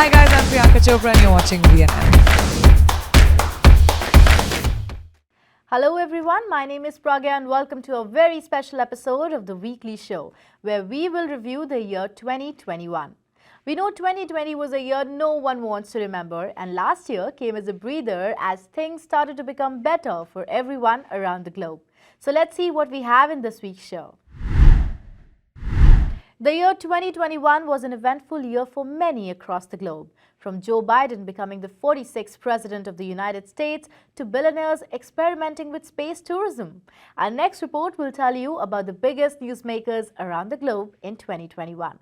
Hi guys, I'm Priyanka Chopra and you're watching VNN. Hello everyone, my name is Pragya and welcome to a very special episode of the Weekly Show where we will review the year 2021. We know 2020 was a year no one wants to remember, and last year came as a breather as things started to become better for everyone around the globe. So let's see what we have in this week's show. The year 2021 was an eventful year for many across the globe, from Joe Biden becoming the 46th President of the United States to billionaires experimenting with space tourism. Our next report will tell you about the biggest newsmakers around the globe in 2021.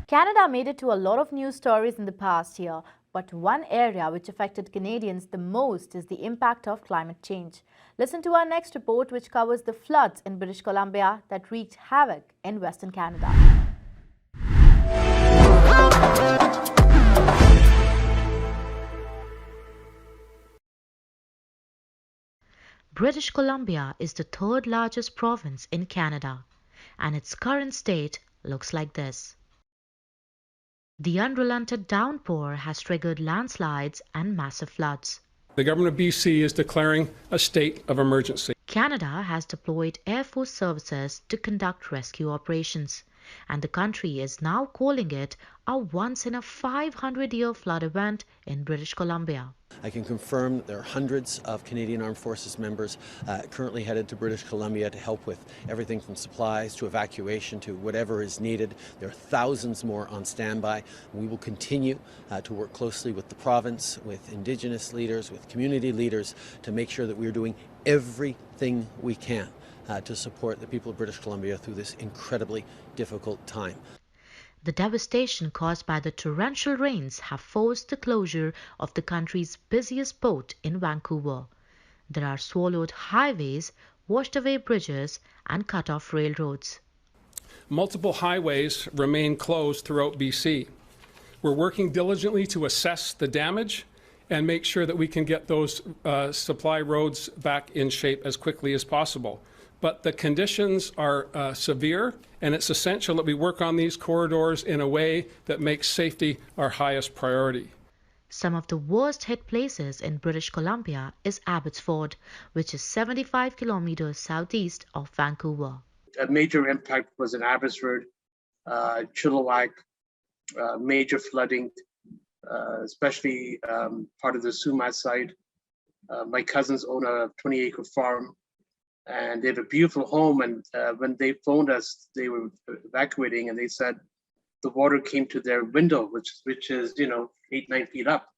Canada made it to a lot of news stories in the past year, but one area which affected Canadians the most is the impact of climate change. Listen to our next report, which covers the floods in British Columbia that wreaked havoc in Western Canada. British Columbia is the third largest province in Canada, and its current state looks like this. The unrelenting downpour has triggered landslides and massive floods. The government of BC is declaring a state of emergency. Canada has deployed Air Force services to conduct rescue operations, and the country is now calling it a once-in-a-500-year flood event in British Columbia. I can confirm that there are hundreds of Canadian Armed Forces members currently headed to British Columbia to help with everything from supplies to evacuation to whatever is needed. There are thousands more on standby. We will continue to work closely with the province, with Indigenous leaders, with community leaders to make sure that we are doing everything we can to support the people of British Columbia through this incredibly difficult time. The devastation caused by the torrential rains have forced the closure of the country's busiest port in Vancouver. There are swallowed highways, washed away bridges, and cut off railroads. Multiple highways remain closed throughout BC. We're working diligently to assess the damage and make sure that we can get those supply roads back in shape as quickly as possible. But the conditions are severe, and it's essential that we work on these corridors in a way that makes safety our highest priority. Some of the worst hit places in British Columbia is Abbotsford, which is 75 kilometers southeast of Vancouver. A major impact was in Abbotsford, Chilliwack, major flooding, especially part of the Sumas side. My cousins own a 20-acre farm, and they have a beautiful home. And when they phoned us, they were evacuating, and they said the water came to their window, which is 8-9 feet up.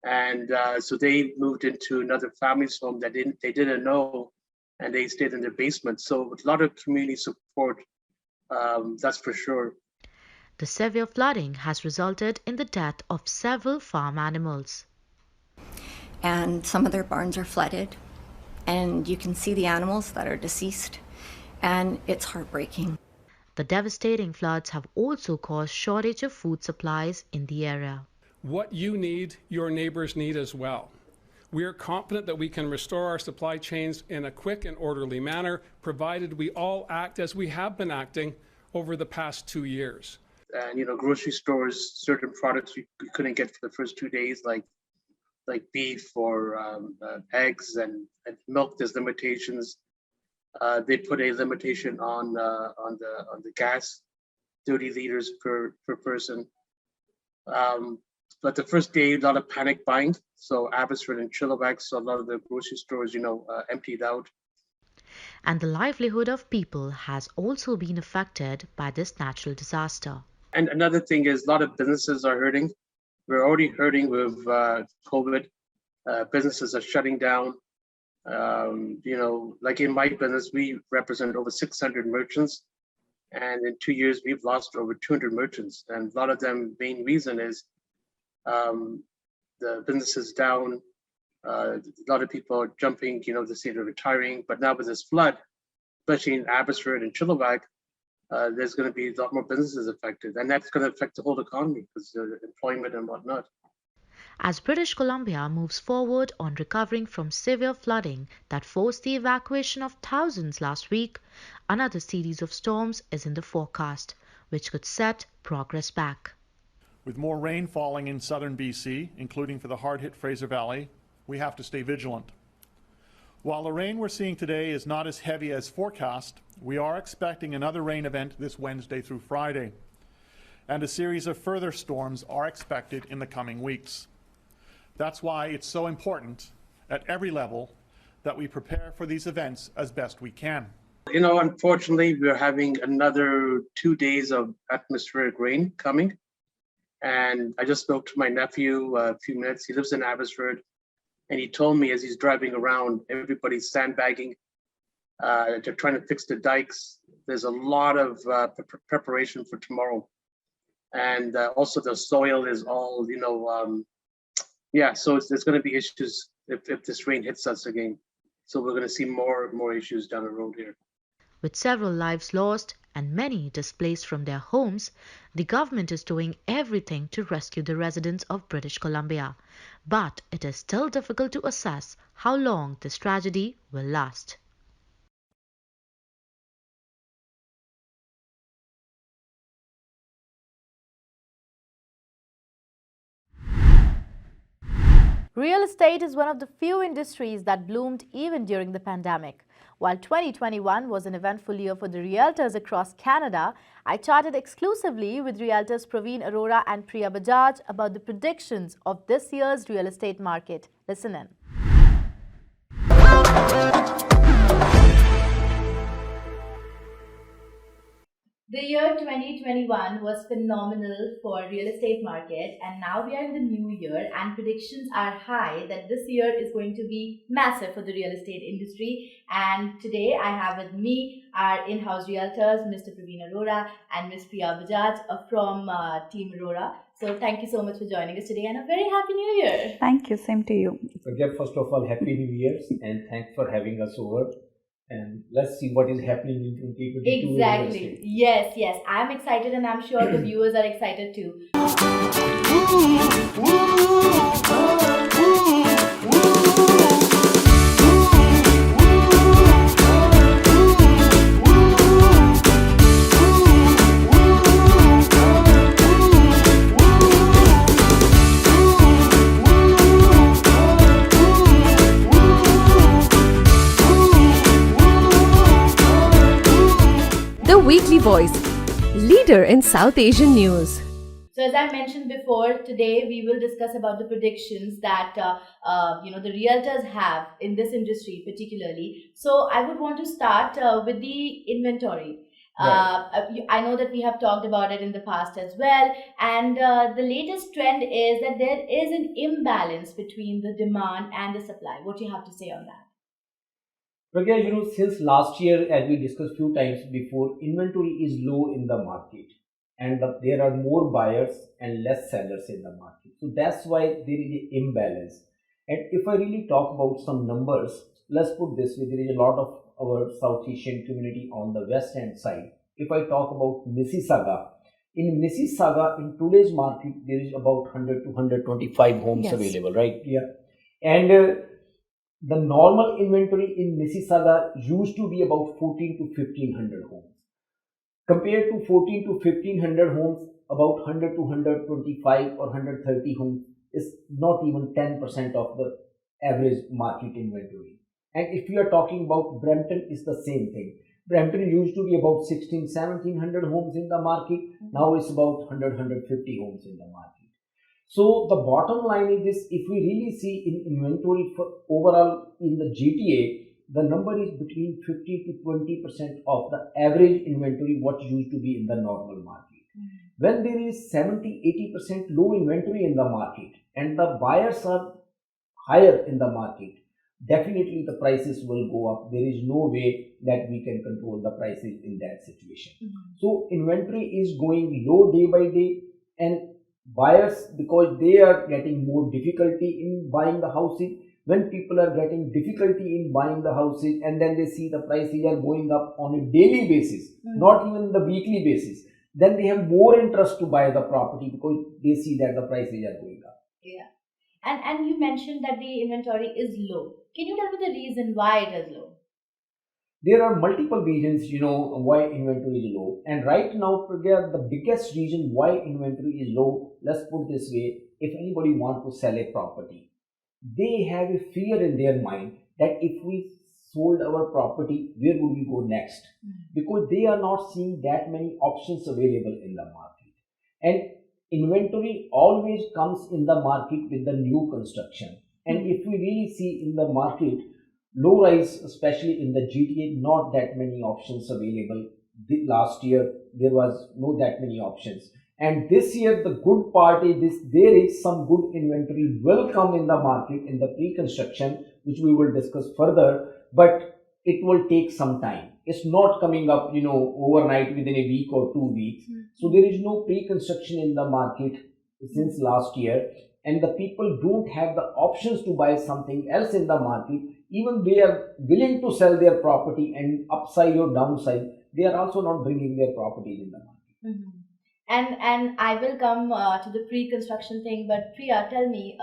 And so they moved into another family's home that they didn't know, and they stayed in their basement. So with a lot of community support, that's for sure. The severe flooding has resulted in the death of several farm animals. And some of their barns are flooded, and you can see the animals that are deceased, and it's heartbreaking. The devastating floods have also caused shortage of food supplies in the area. What you need, your neighbors need as well. We are confident that we can restore our supply chains in a quick and orderly manner, provided we all act as we have been acting over the past 2 years. And grocery stores, certain products you couldn't get for the first 2 days, like beef or eggs and milk. There's limitations. They put a limitation on the gas, 30 liters per person. But the first day, a lot of panic buying. So Abbotsford and Chilliwack, so a lot of the grocery stores, emptied out. And the livelihood of people has also been affected by this natural disaster. And another thing is a lot of businesses are hurting. We're already hurting with COVID. Businesses are shutting down. Like in my business, we represent over 600 merchants. And in 2 years, we've lost over 200 merchants. And a lot of them, main reason is the business is down. A lot of people are jumping, they say they're retiring. But now with this flood, especially in Abbotsford and Chilliwack, there's going to be a lot more businesses affected. And that's going to affect the whole economy because employment and whatnot. As British Columbia moves forward on recovering from severe flooding that forced the evacuation of thousands last week, another series of storms is in the forecast, which could set progress back. With more rain falling in southern BC, including for the hard-hit Fraser Valley, we have to stay vigilant. While the rain we're seeing today is not as heavy as forecast, we are expecting another rain event this Wednesday through Friday, and a series of further storms are expected in the coming weeks. That's why it's so important at every level that we prepare for these events as best we can. Unfortunately, we're having another 2 days of atmospheric rain coming. And I just spoke to my nephew a few minutes. He lives in Abbotsford. And he told me as he's driving around, everybody's sandbagging. They're trying to fix the dikes. There's a lot of preparation for tomorrow. And also the soil is all, so there's going to be issues if this rain hits us again. So we're going to see more issues down the road here. With several lives lost and many displaced from their homes, the government is doing everything to rescue the residents of British Columbia. But it is still difficult to assess how long this tragedy will last. Real estate is one of the few industries that bloomed even during the pandemic. While 2021 was an eventful year for the realtors across Canada, I chatted exclusively with realtors Praveen Arora and Priya Bajaj about the predictions of this year's real estate market. Listen in. The year 2021 was phenomenal for real estate market, and now we are in the new year and predictions are high that this year is going to be massive for the real estate industry. And today I have with me our in-house realtors, Mr. Praveen Arora and Ms. Priya Bajaj from Team Arora. So thank you so much for joining us today and a very happy new year. Thank you, same to you. Pragya, first of all, happy new year and thanks for having us over. And let's see what is happening in 2022. Exactly. Yes. I'm excited and I'm sure the viewers are excited too. Weekly Voice, leader in South Asian news. So as I mentioned before, today we will discuss about the predictions that the realtors have in this industry particularly. So I would want to start with the inventory. I know that we have talked about it in the past as well, and the latest trend is that there is an imbalance between the demand and the supply. What do you have to say on that? Pragya, since last year, as we discussed few times before, inventory is low in the market, and there are more buyers and less sellers in the market. So that's why there is an imbalance. And if I really talk about some numbers, let's put this way, there is a lot of our South Asian community on the west end side. If I talk about Mississauga, in Mississauga, in today's market, there is about 100 to 125 homes available, right? Yeah. And the normal inventory in Mississauga used to be about 14 to 1500 homes. Compared to 14 to 1500 homes, about 100 to 125 or 130 homes is not even 10% of the average market inventory. And if we are talking about Brampton, it's the same thing. Brampton used to be about 1700 homes in the market. Now it's about 150 homes in the market. So the bottom line is this: if we really see in inventory for overall in the GTA, the number is between 50 to 20% of the average inventory what used to be in the normal market. When there is 70-80% low inventory in the market and the buyers are higher in the market, definitely the prices will go up. There is no way that we can control the prices in that situation. So inventory is going low day by day, and buyers, because they are getting more difficulty in buying the houses, when people are getting difficulty in buying the houses and then they see the prices are going up on a daily basis, not even the weekly basis, then they have more interest to buy the property because they see that the prices are going up. Yeah. And you mentioned that the inventory is low. Can you tell me the reason why it is low? There are multiple reasons, why inventory is low. And right now, Pragya, the biggest reason why inventory is low, let's put this way, if anybody wants to sell a property, they have a fear in their mind that if we sold our property, where would we go next? Because they are not seeing that many options available in the market. And inventory always comes in the market with the new construction. And if we really see in the market, low rise, especially in the GTA, not that many options available. Last year, there was no that many options. And this year, the good part is this: there is some good inventory will come in the market in the pre-construction, which we will discuss further, but it will take some time. It's not coming up, overnight within a week or 2 weeks. So there is no pre-construction in the market since last year, and the people don't have the options to buy something else in the market. Even they are willing to sell their property and upside or downside, they are also not bringing their properties in the market. And I will come to the pre-construction thing, but Priya, tell me,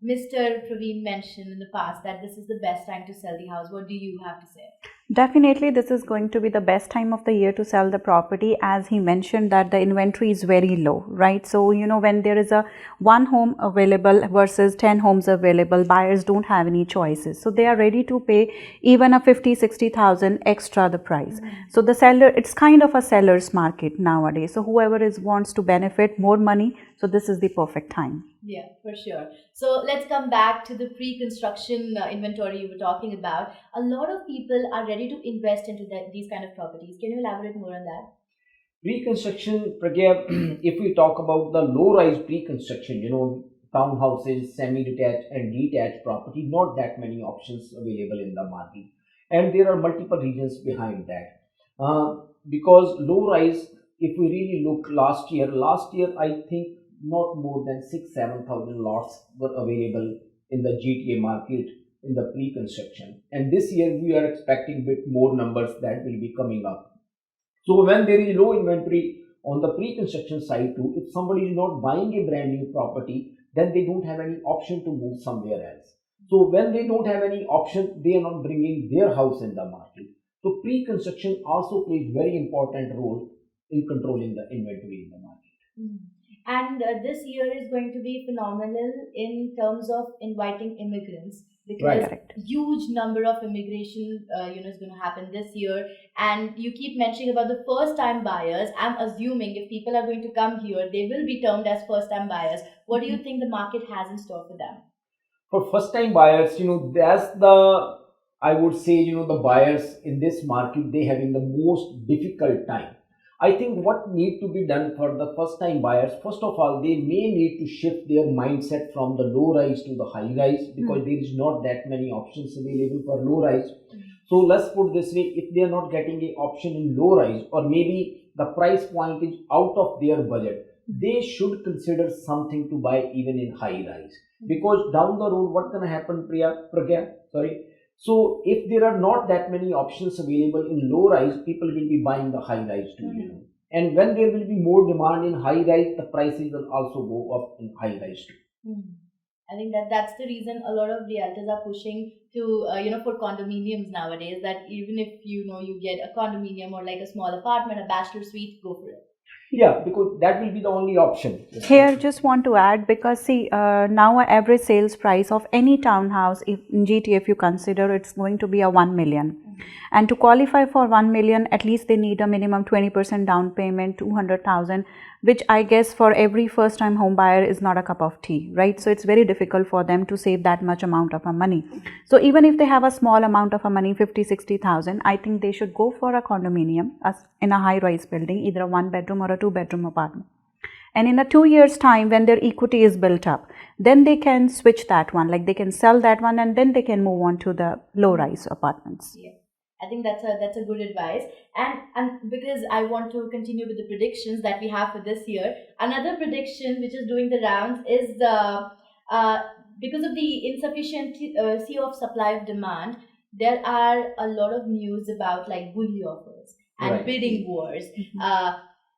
Mr. Praveen mentioned in the past that this is the best time to sell the house. What do you have to say? Definitely, this is going to be the best time of the year to sell the property, as he mentioned that the inventory is very low, right? So, when there is a one home available versus 10 homes available, buyers don't have any choices. So, they are ready to pay even a 50-60,000 extra the price. So, the seller, it's kind of a seller's market nowadays. So, whoever wants to benefit more money, so this is the perfect time. Yeah, for sure. So let's come back to the pre-construction inventory you were talking about. A lot of people are ready to invest into these kind of properties. Can you elaborate more on that? Pre-construction, Pragya, if we talk about the low-rise pre-construction, townhouses, semi-detached and detached property, not that many options available in the market. And there are multiple reasons behind that. Because low-rise, if we really look last year, I think not more than 6,000-7,000 lots were available in the GTA market in the pre-construction. And this year we are expecting a bit more numbers that will be coming up. So when there is low inventory on the pre-construction side too, if somebody is not buying a brand new property, then they don't have any option to move somewhere else. So when they don't have any option, they are not bringing their house in the market. So pre-construction also plays very important role in controlling the inventory in the market. And this year is going to be phenomenal in terms of inviting immigrants, because Correct. huge number of immigration is going to happen this year. And you keep mentioning about the first time buyers. I'm assuming if people are going to come here, they will be termed as first time buyers. What do you think the market has in store for them? For first time buyers, that's the, I would say, the buyers in this market, they having the most difficult time. I think what need to be done for the first time buyers, first of all, they may need to shift their mindset from the low rise to the high rise, because there is not that many options available for low rise. So let's put this way, if they are not getting an option in low rise, or maybe the price point is out of their budget, they should consider something to buy even in high rise. Because down the road, what's going to happen, Pragya? Sorry. So if there are not that many options available in low rise, people will be buying the high rise too, And when there will be more demand in high rise, the prices will also go up in high rise too. I think that's the reason a lot of realtors are pushing to for condominiums nowadays. That even if you get a condominium or like a small apartment, a bachelor suite, go for it. Yeah, because that will be the only option. Here, just want to add, because see, now an average sales price of any townhouse in GTA, if you consider, it's going to be a 1 million. And to qualify for 1 million, at least they need a minimum 20% down payment, 200,000, which I guess for every first time home buyer is not a cup of tea, right? So it's very difficult for them to save that much amount of money. So even if they have a small amount of money, 50, 60,000, I think they should go for a condominium in a high rise building, either a 1 bedroom or a 2 bedroom apartment. And in a 2 years time, when their equity is built up, then they can switch that one, like they can sell that one, and then they can move on to the low rise apartments. Yeah. I think that's a good advice, and because I want to continue with the predictions that we have for this year, another prediction which is doing the rounds is the because of the insufficiency of supply of demand, there are a lot of news about like bully offers and bidding wars.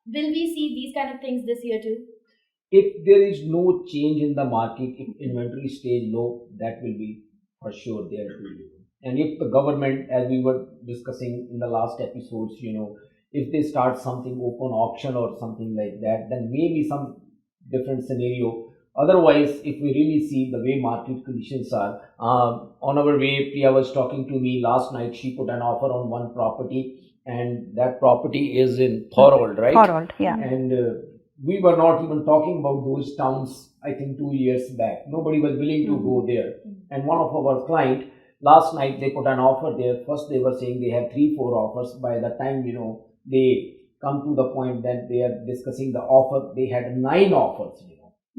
Will we see these kind of things this year too? If there is no change in the market, if inventory stays low, that will be for sure there too. And if the government, as we were discussing in the last episodes, if they start something open auction or something like that, then maybe some different scenario. Otherwise, if we really see the way market conditions are, on our way, Priya was talking to me last night. She put an offer on one property, and that property is in Thorold, right? Thorold, yeah. And we were not even talking about those towns, I think 2 years back. Nobody was willing to go there. And one of our clients, last night they put an offer there. First they were saying they have 3-4 offers. By the time they come to the point that they are discussing the offer, they had 9 offers,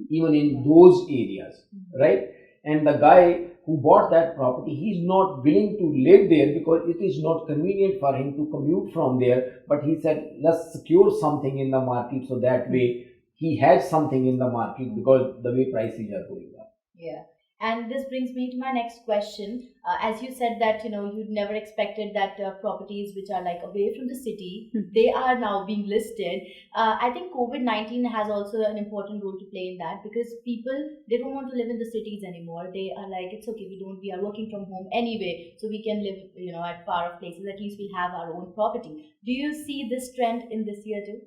even in those areas, right? And the guy who bought that property, he's not willing to live there because it is not convenient for him to commute from there. But he said, let's secure something in the market, so that way he has something in the market, because the way prices are going up. Yeah. And this brings me to my next question. As you said that, you'd never expected that properties which are like away from the city, they are now being listed. I think COVID-19 has also an important role to play in that, because people, they don't want to live in the cities anymore. They are like, it's okay, we are working from home anyway, so we can live, at far off places. At least we'll have our own property. Do you see this trend in this year too?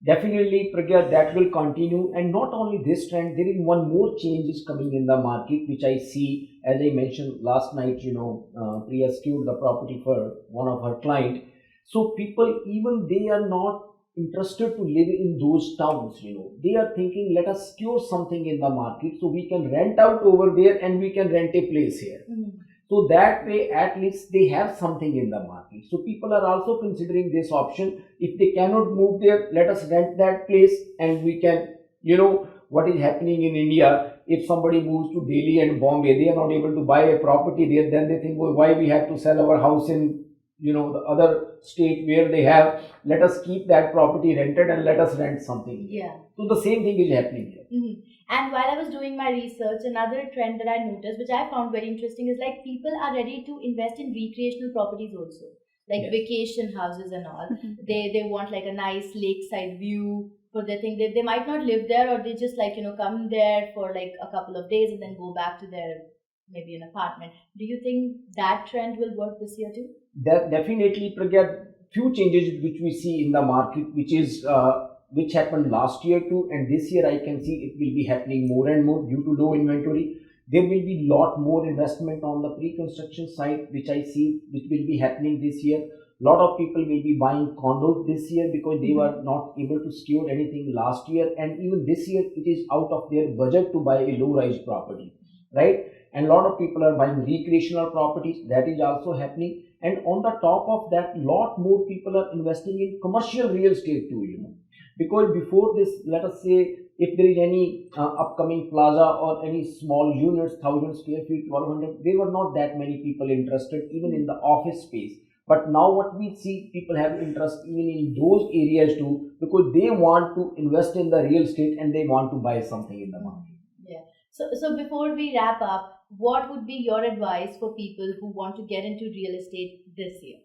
Definitely, Pragya, that will continue. And not only this trend, there is one more change is coming in the market, which I see, as I mentioned last night, Priya secured the property for one of her clients. So people, even they are not interested to live in those towns, They are thinking, let us secure something in the market so we can rent out over there and we can rent a place here. So that way, at least they have something in the market. So people are also considering this option. If they cannot move there, let us rent that place, and we can, what is happening in India. If somebody moves to Delhi and Bombay, they are not able to buy a property there. Then they think, well, why we have to sell our house in, the other state where they have. Let us keep that property rented and let us rent something. Yeah. So the same thing is happening here. And while I was doing my research, another trend that I noticed, which I found very interesting, is like people are ready to invest in recreational properties also, like vacation houses and all. They want like a nice lakeside view for their thing. They might not live there, or they just like, come there for like a couple of days and then go back to their maybe an apartment. Do you think that trend will work this year too? That definitely, Pragya, few changes which we see in the market, which is which happened last year too, and this year I can see it will be happening more and more due to low inventory. There will be lot more investment on the pre-construction side, which I see which will be happening this year. Lot of people will be buying condos this year because they were not able to secure anything last year, and even this year it is out of their budget to buy a low-rise property, right? And a lot of people are buying recreational properties. That is also happening. And on the top of that, lot more people are investing in commercial real estate too, because before this, let us say, if there is any upcoming plaza or any small units, 1,000 square feet, 1,200, there were not that many people interested even in the office space. But now what we see, people have interest even in those areas too, because they want to invest in the real estate and they want to buy something in the market. Yeah. So before we wrap up, what would be your advice for people who want to get into real estate this year?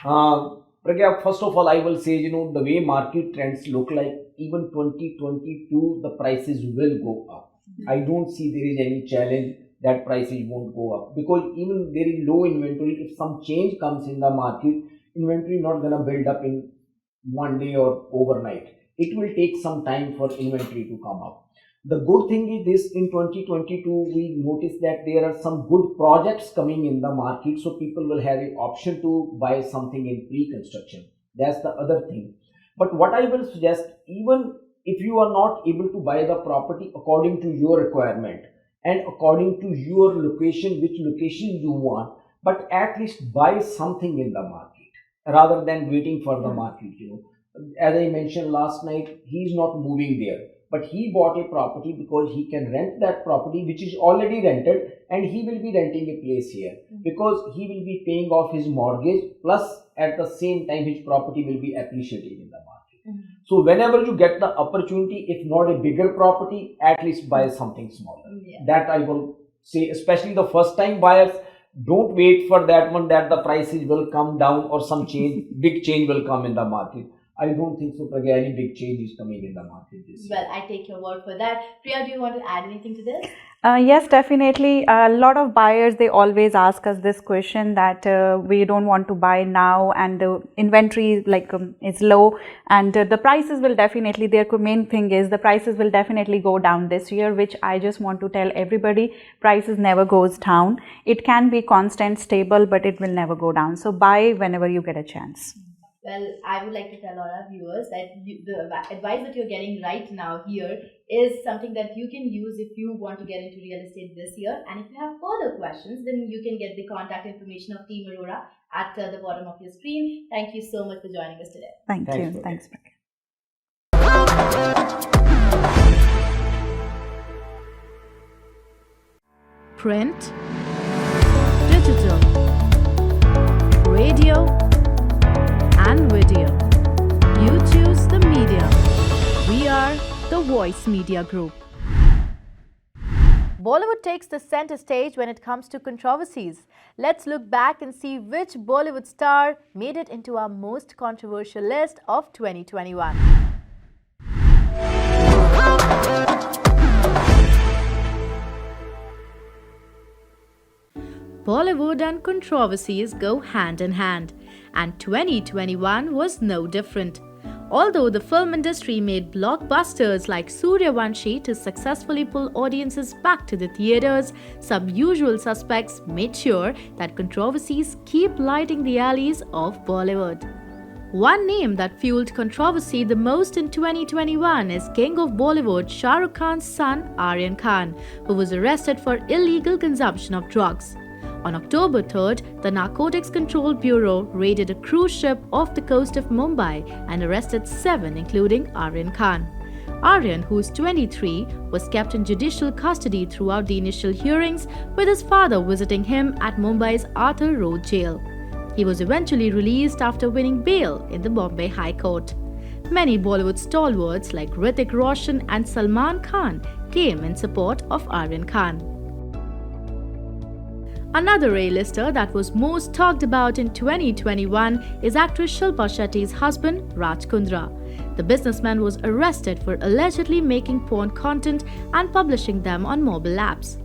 Pragya, first of all, I will say, the way market trends look like, even 2022, the prices will go up. I don't see there is any challenge that prices won't go up, because even there is low inventory. If some change comes in the market, inventory not going to build up in one day or overnight. It will take some time for inventory to come up. The good thing is this, in 2022, we noticed that there are some good projects coming in the market, so people will have an option to buy something in pre-construction. That's the other thing. But what I will suggest, even if you are not able to buy the property according to your requirement and according to your location, which location you want, but at least buy something in the market rather than waiting for the market. As I mentioned last night, he is not moving there, but he bought a property because he can rent that property, which is already rented, and he will be renting a place here because he will be paying off his mortgage, plus at the same time his property will be appreciating in the market. So whenever you get the opportunity, if not a bigger property, at least buy something smaller. That I will say, especially the first time buyers, don't wait for that one that the prices will come down or some change, big change will come in the market. I don't think so, Pragya, any big change is coming in the market this year. Well, I take your word for that. Priya, do you want to add anything to this? Yes, definitely. A lot of buyers, they always ask us this question that we don't want to buy now and the inventory is low, and the prices will definitely, their main thing is the prices will definitely go down this year, which I just want to tell everybody, prices never goes down. It can be constant, stable, but it will never go down. So buy whenever you get a chance. Well, I would like to tell all our viewers that the advice that you're getting right now here is something that you can use if you want to get into real estate this year. And if you have further questions, then you can get the contact information of Team Aurora at the bottom of your screen. Thank you so much for joining us today. Thank you. Thanks, Pragya. Print, digital, radio, and video. You choose the media. We are the Voice Media Group. Bollywood takes the center stage when it comes to controversies. Let's look back and see which Bollywood star made it into our most controversial list of 2021. Bollywood and controversies go hand in hand, and 2021 was no different. Although the film industry made blockbusters like Suryavanshi to successfully pull audiences back to the theatres, some usual suspects made sure that controversies keep lighting the alleys of Bollywood. One name that fueled controversy the most in 2021 is King of Bollywood Shah Rukh Khan's son Aryan Khan, who was arrested for illegal consumption of drugs. On October 3rd, the Narcotics Control Bureau raided a cruise ship off the coast of Mumbai and arrested 7, including Aryan Khan. Aryan, who is 23, was kept in judicial custody throughout the initial hearings, with his father visiting him at Mumbai's Arthur Road jail. He was eventually released after winning bail in the Bombay High Court. Many Bollywood stalwarts like Hrithik Roshan and Salman Khan came in support of Aryan Khan. Another A-lister that was most talked about in 2021 is actress Shilpa Shetty's husband, Raj Kundra. The businessman was arrested for allegedly making porn content and publishing them on mobile apps.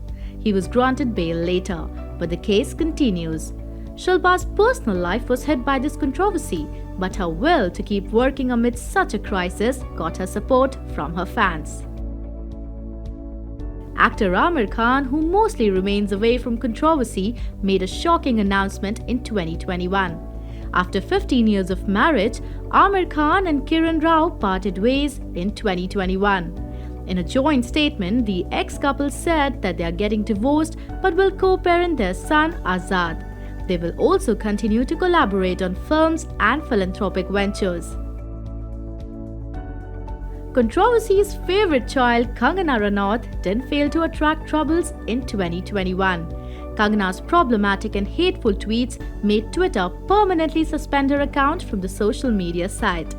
He was granted bail later, but the case continues. Shilpa's personal life was hit by this controversy, but her will to keep working amidst such a crisis got her support from her fans. Actor Aamir Khan, who mostly remains away from controversy, made a shocking announcement in 2021. After 15 years of marriage, Aamir Khan and Kiran Rao parted ways in 2021. In a joint statement, the ex-couple said that they are getting divorced but will co-parent their son Azad. They will also continue to collaborate on films and philanthropic ventures. Controversy's favorite child, Kangana Ranaut, didn't fail to attract troubles in 2021. Kangana's problematic and hateful tweets made Twitter permanently suspend her account from the social media site.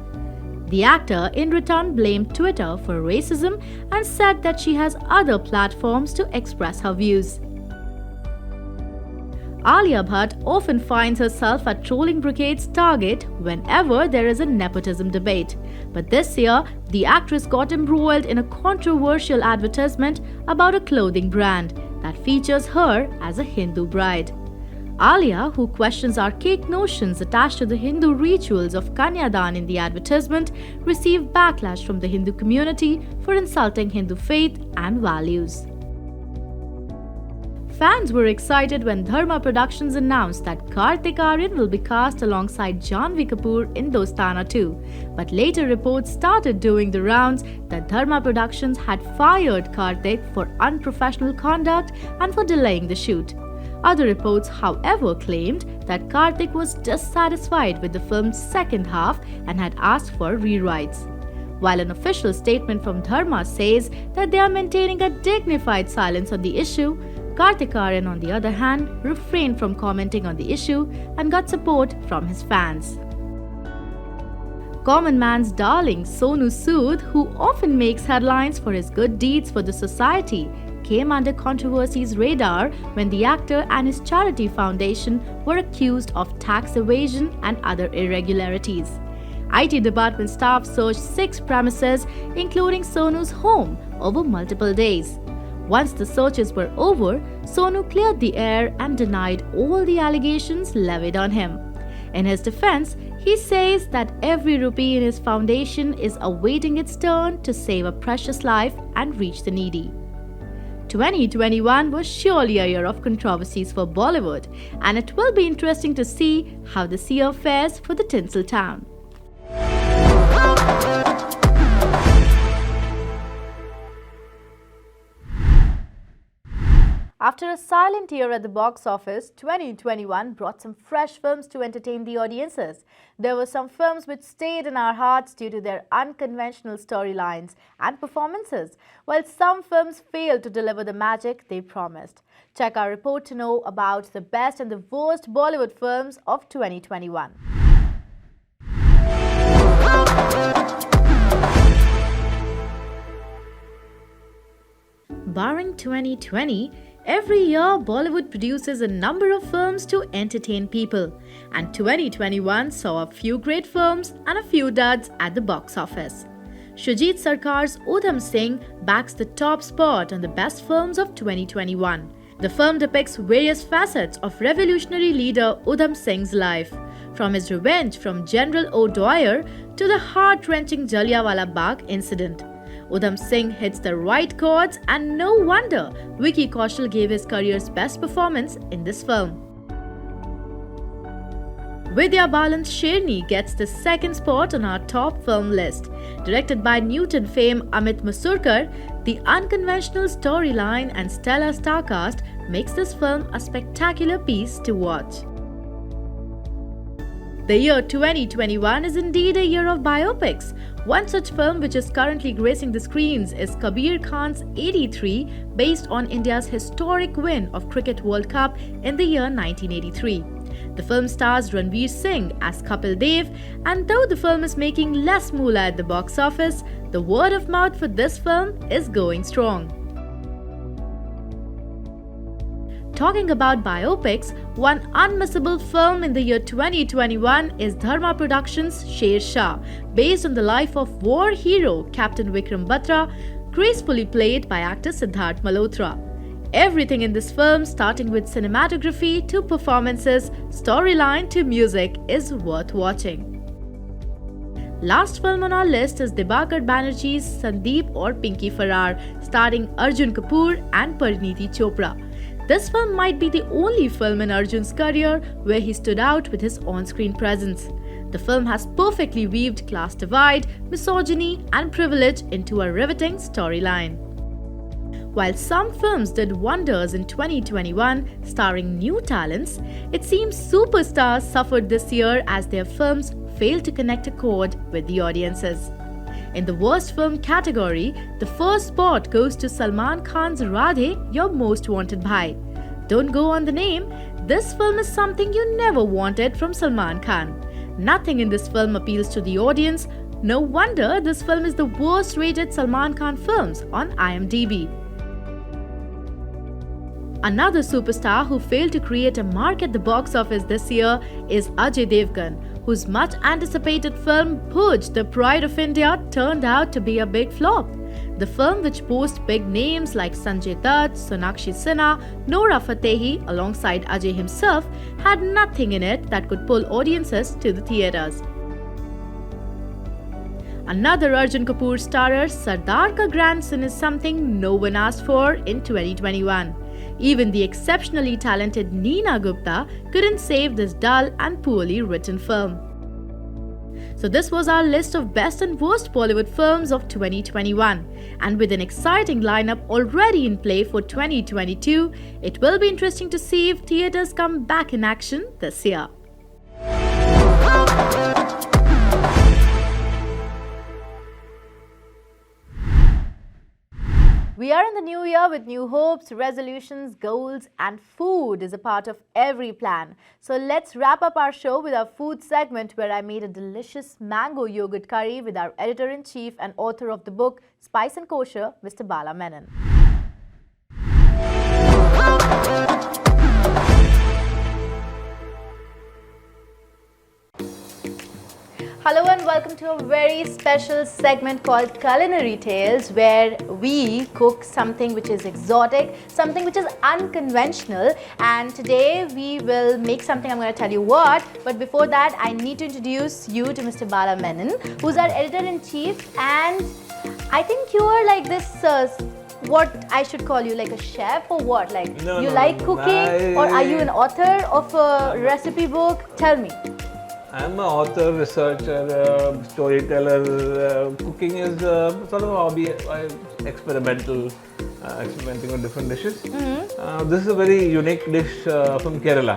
The actor in return blamed Twitter for racism and said that she has other platforms to express her views. Alia Bhatt often finds herself at trolling brigade's target whenever there is a nepotism debate. But this year, the actress got embroiled in a controversial advertisement about a clothing brand that features her as a Hindu bride. Alia, who questions archaic notions attached to the Hindu rituals of Kanyadan in the advertisement, received backlash from the Hindu community for insulting Hindu faith and values. Fans were excited when Dharma Productions announced that Kartik Aaryan will be cast alongside Janhvi Kapoor in Dostana 2. But later reports started doing the rounds that Dharma Productions had fired Kartik for unprofessional conduct and for delaying the shoot. Other reports, however, claimed that Kartik was dissatisfied with the film's second half and had asked for rewrites. While an official statement from Dharma says that they are maintaining a dignified silence on the issue, Kartik Aaryan, on the other hand, refrained from commenting on the issue and got support from his fans. Common man's darling Sonu Sood, who often makes headlines for his good deeds for the society, came under controversy's radar when the actor and his charity foundation were accused of tax evasion and other irregularities. IT department staff searched 6 premises, including Sonu's home, over multiple days. Once the searches were over, Sonu cleared the air and denied all the allegations levied on him. In his defense, he says that every rupee in his foundation is awaiting its turn to save a precious life and reach the needy. 2021 was surely a year of controversies for Bollywood, and it will be interesting to see how this year fares for the Tinsel Town. After a silent year at the box office, 2021 brought some fresh films to entertain the audiences. There were some films which stayed in our hearts due to their unconventional storylines and performances, while some films failed to deliver the magic they promised. Check our report to know about the best and the worst Bollywood films of 2021. Barring 2020, every year Bollywood produces a number of films to entertain people, and 2021 saw a few great films and a few duds at the box office. Shoojit Sarkar's Udham Singh backs the top spot on the best films of 2021. The film depicts various facets of revolutionary leader Udham Singh's life, from his revenge from General O'Dwyer to the heart-wrenching Jallianwala Bagh incident. Udham Singh hits the right chords, and no wonder Vicky Kaushal gave his career's best performance in this film. Vidya Balan's Sherni gets the second spot on our top film list. Directed by Newton fame Amit Masurkar, the unconventional storyline and stellar star cast makes this film a spectacular piece to watch. The year 2021 is indeed a year of biopics. One such film which is currently gracing the screens is Kabir Khan's 83, based on India's historic win of Cricket World Cup in the year 1983. The film stars Ranveer Singh as Kapil Dev, and though the film is making less moolah at the box office, the word of mouth for this film is going strong. Talking about biopics, one unmissable film in the year 2021 is Dharma Productions' Sher Shah, based on the life of war hero Captain Vikram Batra, gracefully played by actor Siddharth Malhotra. everything in this film, starting with cinematography to performances, storyline to music, is worth watching. Last film on our list is Dibakar Banerjee's Sandeep or Pinky Farrar, starring Arjun Kapoor and Parineeti Chopra. This film might be the only film in Arjun's career where he stood out with his on-screen presence. The film has perfectly weaved class divide, misogyny, and privilege into a riveting storyline. While some films did wonders in 2021, starring new talents, it seems superstars suffered this year as their films failed to connect a chord with the audiences. In the worst film category, the first spot goes to Salman Khan's Radhe, Your Most Wanted Bhai. Don't go on the name, this film is something you never wanted from Salman Khan. Nothing in this film appeals to the audience. No wonder this film is the worst rated Salman Khan films on IMDb. Another superstar who failed to create a mark at the box office this year is Ajay Devgan, whose much anticipated film Bhuj, The Pride of India turned out to be a big flop. The film, which boasts big names like Sanjay Dutt, Sonakshi Sinha, Nora Fatehi alongside Ajay himself, had nothing in it that could pull audiences to the theatres. Another Arjun Kapoor starer, Sardar Ka Grandson, is something no one asked for in 2021. Even the exceptionally talented Neena Gupta couldn't save this dull and poorly written film. So this was our list of best and worst Bollywood films of 2021. And with an exciting lineup already in play for 2022, it will be interesting to see if theatres come back in action this year. We are in the new year with new hopes, resolutions, goals, and food is a part of every plan. So let's wrap up our show with our food segment, where I made a delicious mango yogurt curry with our editor-in-chief and author of the book Spice and Kosher, Mr. Bala Menon. Hello and welcome to a very special segment called Culinary Tales, where we cook something which is exotic, something which is unconventional, and today we will make something. I'm going to tell you what, but before that I need to introduce you to Mr. Bala Menon, who's our editor-in-chief, and I think you are like this what I should call you, like a chef or what? Like you like cooking, or are you an author of a recipe book? Tell me. I'm an author, researcher, storyteller. Cooking is sort of a hobby, experimenting with different dishes. This is a very unique dish from Kerala.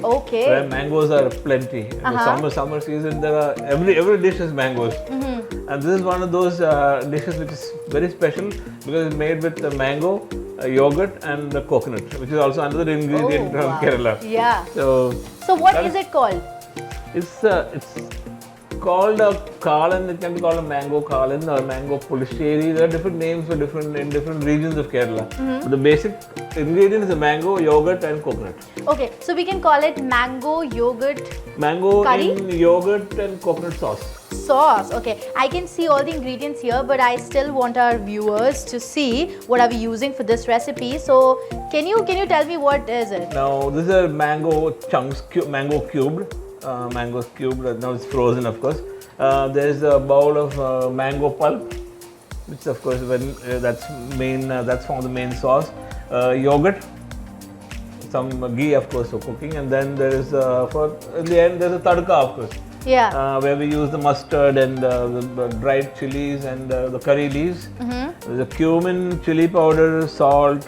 Okay. Where mangoes are plenty. In the summer season, there are every dish has mangoes. And this is one of those dishes which is very special because it's made with mango, yogurt, and coconut, which is also another ingredient from Kerala. Yeah. So what is it called? It's called a kalan. It can be called a mango kalan or mango pulisheri. There are different names for in different regions of Kerala. But the basic ingredient is the mango, yogurt, and coconut. Okay, so we can call it mango yogurt. Mango curry? in yogurt and coconut sauce. Sauce. Okay, I can see all the ingredients here, but I still want our viewers to see what are we using for this recipe. So can you tell me what is it? Now this is mango chunks, mango cubed. Mangoes cubed, now it's frozen, of course. There's a bowl of mango pulp, which of course that's from the main sauce. Yogurt, some ghee, of course, for cooking, and then there is in the end there's a tadka, of course. Yeah. Where we use the mustard and the dried chilies and the curry leaves. There's a cumin, chili powder, salt.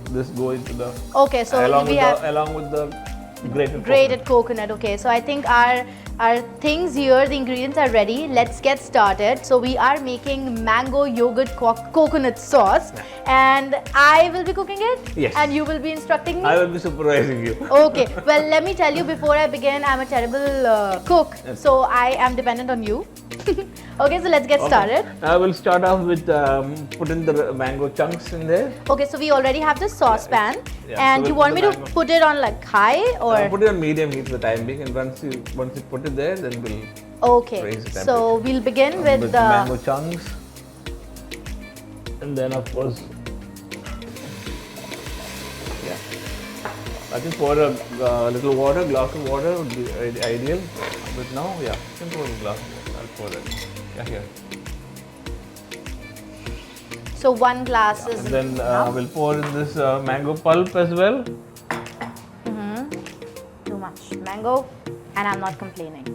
This go into the. Okay, so along with the grated coconut. Okay, so I think our things here, the ingredients are ready. Let's get started. So we are making mango yogurt coconut sauce, and I will be cooking it. Yes. And you will be instructing me. I will be supervising you. Okay. Well, let me tell you before I begin, I'm a terrible cook, so I am dependent on you. Okay, so let's get started. I will start off with putting the mango chunks in there. Okay, so we already have the saucepan, and so you want me to put it on like high or? Put it on medium heat for the time being, and once you put it there, then we'll raise the temperature. So we'll begin with the mango chunks, and then of course I think pour a little water, glass of water would be ideal. But now, yeah, you can pour a glass of water. I'll pour that. Yeah, here. So 1 glass is And then enough? we'll pour in this mango pulp as well. Too much mango, and I'm not complaining.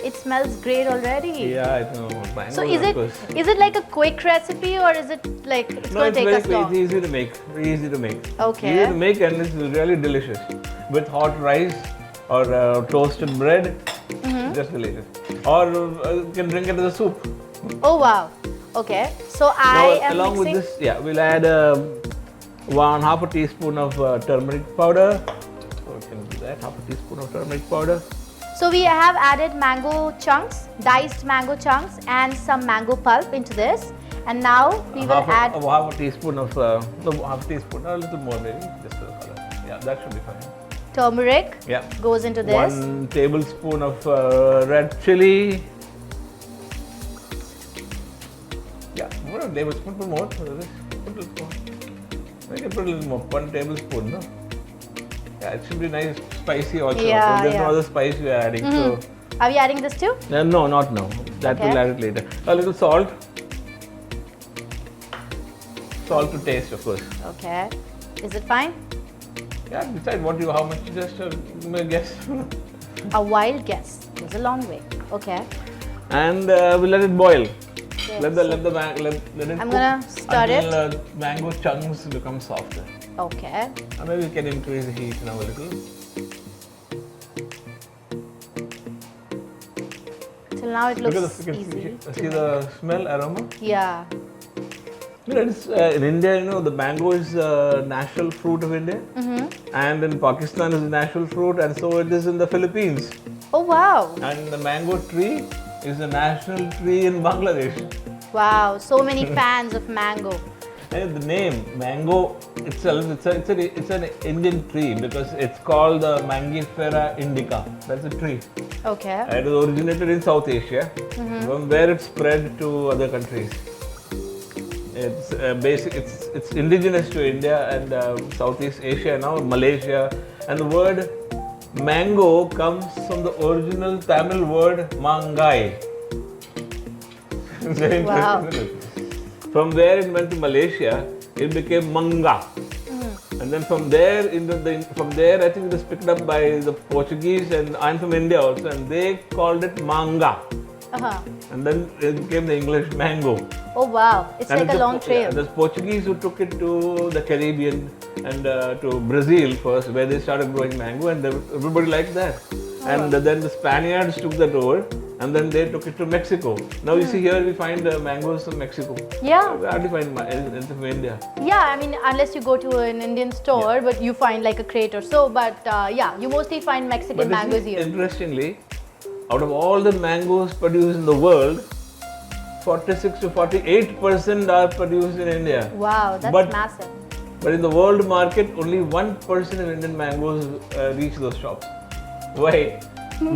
It smells great already. Yeah, I know. Mango, So of course. is it like a quick recipe, or is it like it's No, going it's to take very us quick. long? It's easy to make. Very easy to make. Okay. Easy to make, and it's really delicious. With hot rice or toasted bread, just delicious. Or you can drink it as a soup. Oh wow. Okay. So Now, I am along mixing. with this, yeah, we'll add half a teaspoon of turmeric powder. So we can do that. Half a teaspoon of turmeric powder. So we have added mango chunks, diced mango chunks, and some mango pulp into this. And now we will add. Half a teaspoon of no, half a teaspoon, a little more maybe, just for the color. Yeah, that should be fine. Turmeric Yeah. goes into this. 1 tablespoon of red chili. Yeah, more a tablespoon, put more. Put a little more. Maybe put a little more. 1 tablespoon, no? Yeah, it should be nice, spicy also. Yeah, so there's yeah. no other spice we are adding. So Are we adding this too? no, not now. That Okay. we'll add it later. A little salt. Salt to taste, of course. Okay. Is it fine? Yeah, decide how much. Just guess. A wild guess goes a long way. Okay. And we'll let it boil. Okay, Let so it I'm cook gonna stir until it. Mango chunks become softer. Okay. Maybe we can increase the heat now a little. Till now it Look at looks the, easy. see the smell, aroma. Yeah. You know, it's, in India, the mango is the national fruit of India, and in Pakistan is the national fruit, and so it is in the Philippines. Oh wow. And the mango tree is the national tree in Bangladesh. Wow. So many fans of mango. And the name mango itself, it's an Indian tree because it's called the Mangifera indica. That's a tree. Okay. It was originated in South Asia, from where it spread to other countries. It's it's indigenous to India and Southeast Asia, now Malaysia. And the word mango comes from the original Tamil word mangai. It's very Wow. interesting, isn't it? From there it went to Malaysia, it became manga. And then from there, I think it was picked up by the Portuguese, and I'm from India also, and they called it manga. And then it became the English mango. Oh wow. It's And like a long yeah, trail. the Portuguese who took it to the Caribbean and to Brazil first, where they started growing mango, and everybody liked that. And then the Spaniards took that over, and then they took it to Mexico. Now you see here we find mangoes from Mexico. Yeah. We hardly find it from India. Yeah, I mean, unless you go to an Indian store, but you find like a crate or so. But yeah, you mostly find Mexican But mangoes here. interestingly, out of all the mangoes produced in the world, 46 to 48% are produced in India. Wow, that's But- massive. But in the world market, only 1% of Indian mangoes reach those shops. Why?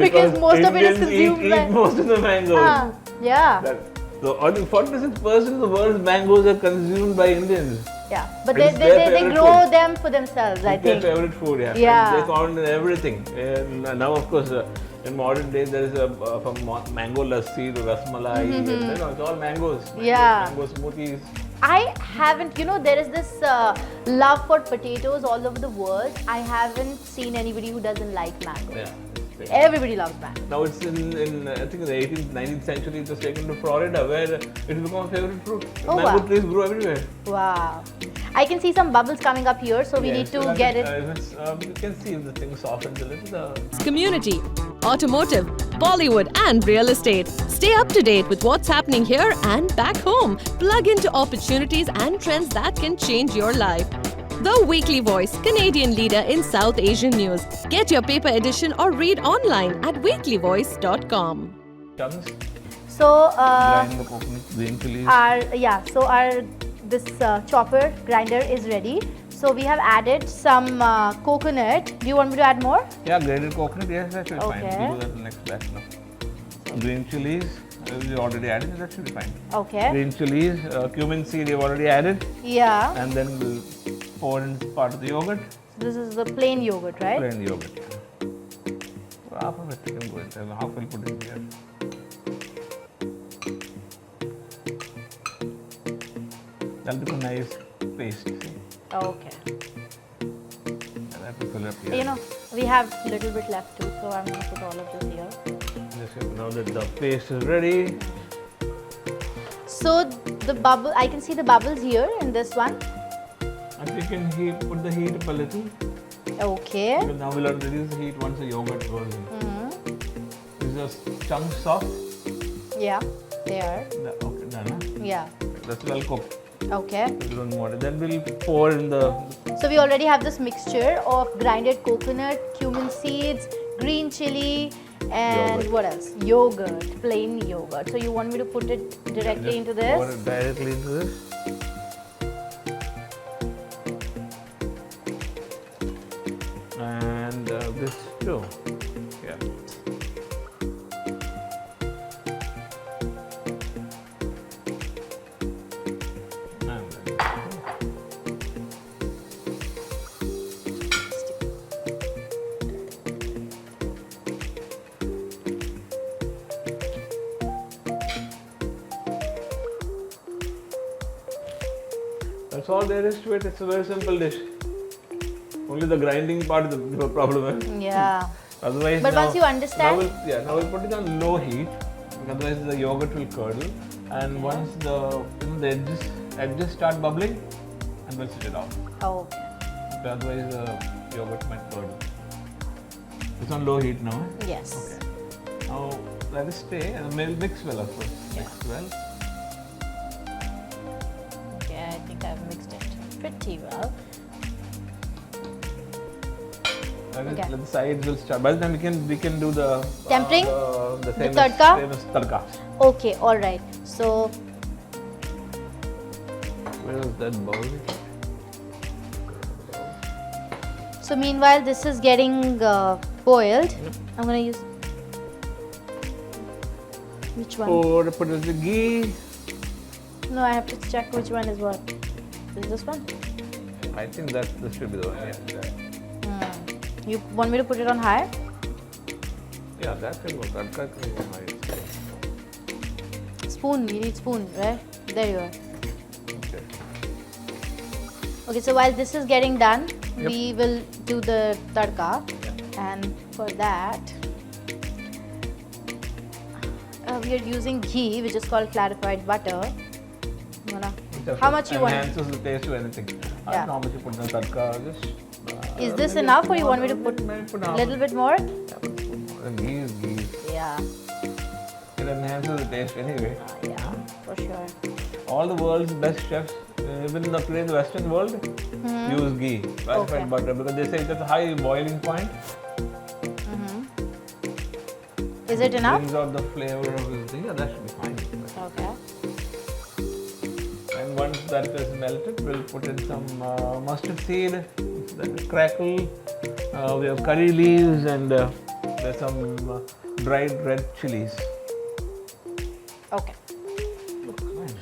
Because most of it is Indians consumed eat by- most of the mangoes. Yeah. So only 46% of the world's mangoes are consumed by Indians. Yeah. But It's they their favorite grow food. them for themselves, I It's their think. favorite food, yeah. Yeah. And they found in everything. And now, of course, in modern days, there is from mango lassi to rasmalai. It's all mangoes. Yeah. Mango smoothies. I haven't, there is this love for potatoes all over the world. I haven't seen anybody who doesn't like mango. Yeah. it's famous. Everybody loves mango. Now it's in I think in the 18th, 19th century it was taken to Florida where it became a favorite fruit. Oh, Mango wow. trees grow everywhere. Wow. I can see some bubbles coming up here, so we need to get it. You can see if the thing softens a little. Community, automotive, Bollywood, and real estate. Stay up to date with what's happening here and back home. Plug into opportunities and trends that can change your life. The Weekly Voice, Canadian leader in South Asian news. Get your paper edition or read online at weeklyvoice.com. Chunks, So, grind the coconut, green chilies. our this chopper grinder is ready. So we have added some coconut. Do you want me to add more? Yeah, grated coconut, yes, that should be fine. Okay. We'll do that in the next batch now. Green chilies, we already added, that should be fine. Okay. Green chilies, cumin seed, we've already added. Yeah. And then we'll pour in part of the yogurt. This is the plain yogurt, right? Plain yogurt. So half of it we can go in, and half we'll put in here. That'll become a nice paste. See? Okay. And I have to fill it up here. You know, we have a little bit left too, so I'm going to put all of this here. Just now that the paste is ready. So the bubble, I can see the bubbles here in this one. And you can put the heat up a little. Okay. Because now we'll reduce the heat once the yogurt goes in. Is the chunks soft? Yeah, they are. Okay, done. Huh? Yeah. That's well cooked. Okay. So we don't want it. Then we'll pour in the. So we already have this mixture of grinded coconut, cumin seeds, green chili, and Yogurt. what else? Yogurt, plain yogurt. So you want me to put it directly into this? Pour it directly into this. And this too. Yeah. That's all there is to it. It's a very simple dish. Only the grinding part is the problem. Yeah. Otherwise, But now, once you understand. now we'll put it on low heat. Otherwise, the yogurt will curdle. And once the edges start bubbling, and we'll switch it off. Oh. Otherwise, the yogurt might curdle. It's on low heat now. Eh? Yes. Okay. Now let it stay and mix well, of course. Mix well. Okay, I think I've mixed it pretty well. Let the sides will start. By the time we can do the tempering, the same tadka. Same as tadka. Okay, all right. So where is that bowl? So meanwhile, this is getting boiled. Yep. I'm gonna use which one? Or put in the ghee. No, I have to check which one is what. Is this one? I think that this should be the one. Yeah. You want me to put it on high? Yeah, that can work. Tadka can go high. Spoon. You need spoon, right? There you are. Okay. Okay. So while this is getting done, Yep. we will do the tadka, and for that. We are using ghee, which is called clarified butter. How much you want? Enhances the taste of anything. I don't know how much you put in the tadka. Just. Is this enough, or you want me to put a little bit more? Ghee is ghee. Yeah. It enhances the taste anyway. Yeah, for sure. All the world's best chefs, even in the today's Western world, use ghee, clarified butter, because they say it's at a high boiling point. Is it enough? Brings out the flavor of the thing. Yeah, that should be fine. Okay. And once that is melted, we'll put in some mustard seed, then crackle. We have curry leaves, and there's some dried red chilies. Okay. Looks fine.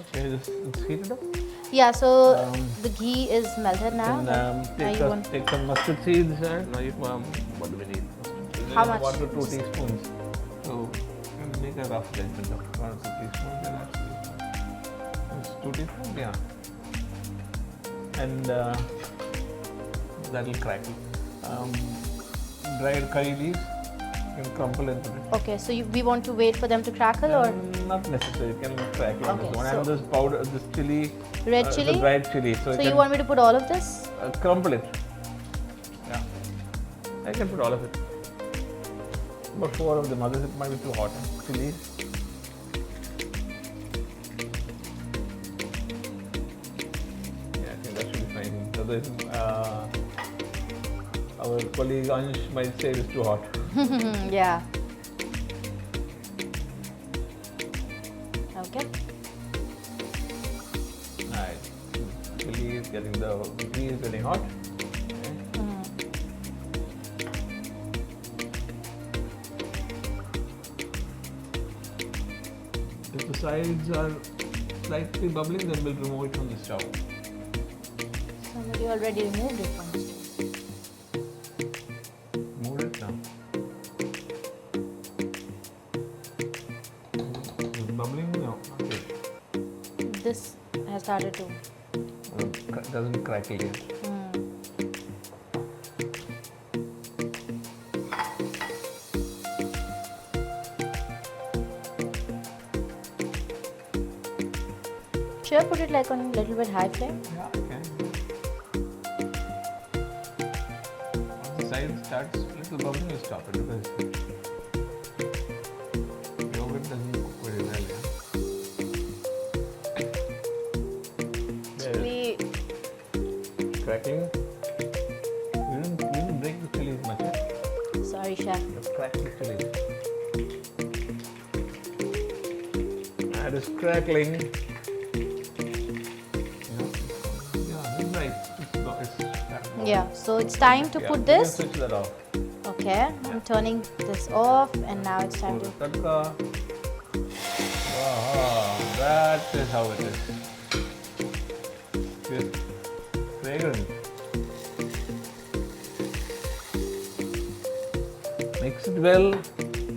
Okay, it's heated up. Yeah. So the ghee is melted now. And take some mustard seeds. And what do we need? How much? 1 to 2 teaspoons. So make a rough judgment of 1 or 2 teaspoons. Then it's 2 teaspoons, yeah. And that'll crackle. Dried curry leaves, you can crumple and put it. Okay. So we want to wait for them to crackle, or Not necessary. You can crackle on Okay, this one. so- And this powder, this chili. red chili? The dried chili. So So you want me to put all of this? crumple it. Yeah. I can put all of it. About 4 of them. Others it might be too hot. Chilies. Yeah, I think that should be fine. Otherwise, our colleague Ansh might say it's too hot. Yeah. Okay. Alright. Chilies, getting the ghee is getting hot. If the sides are slightly bubbling, then we'll remove it from the stove. Somebody already removed it from the stove. Move it now. It's bubbling now. Okay. This has started to. Doesn't crackle yet. Should I put it like on a little bit high flame? Yeah, okay. Once the side starts little bubbling, you stop it because yogurt doesn't cook very well. Chili. Cracking. You didn't break the chilies much. Sorry, chef. Just crack the chilies. That is crackling. Yeah, so it's time to put this. Switch that off. Okay, I'm turning this off, and now it's time to. Wow, that is how it is. Just fragrant. Mix it well,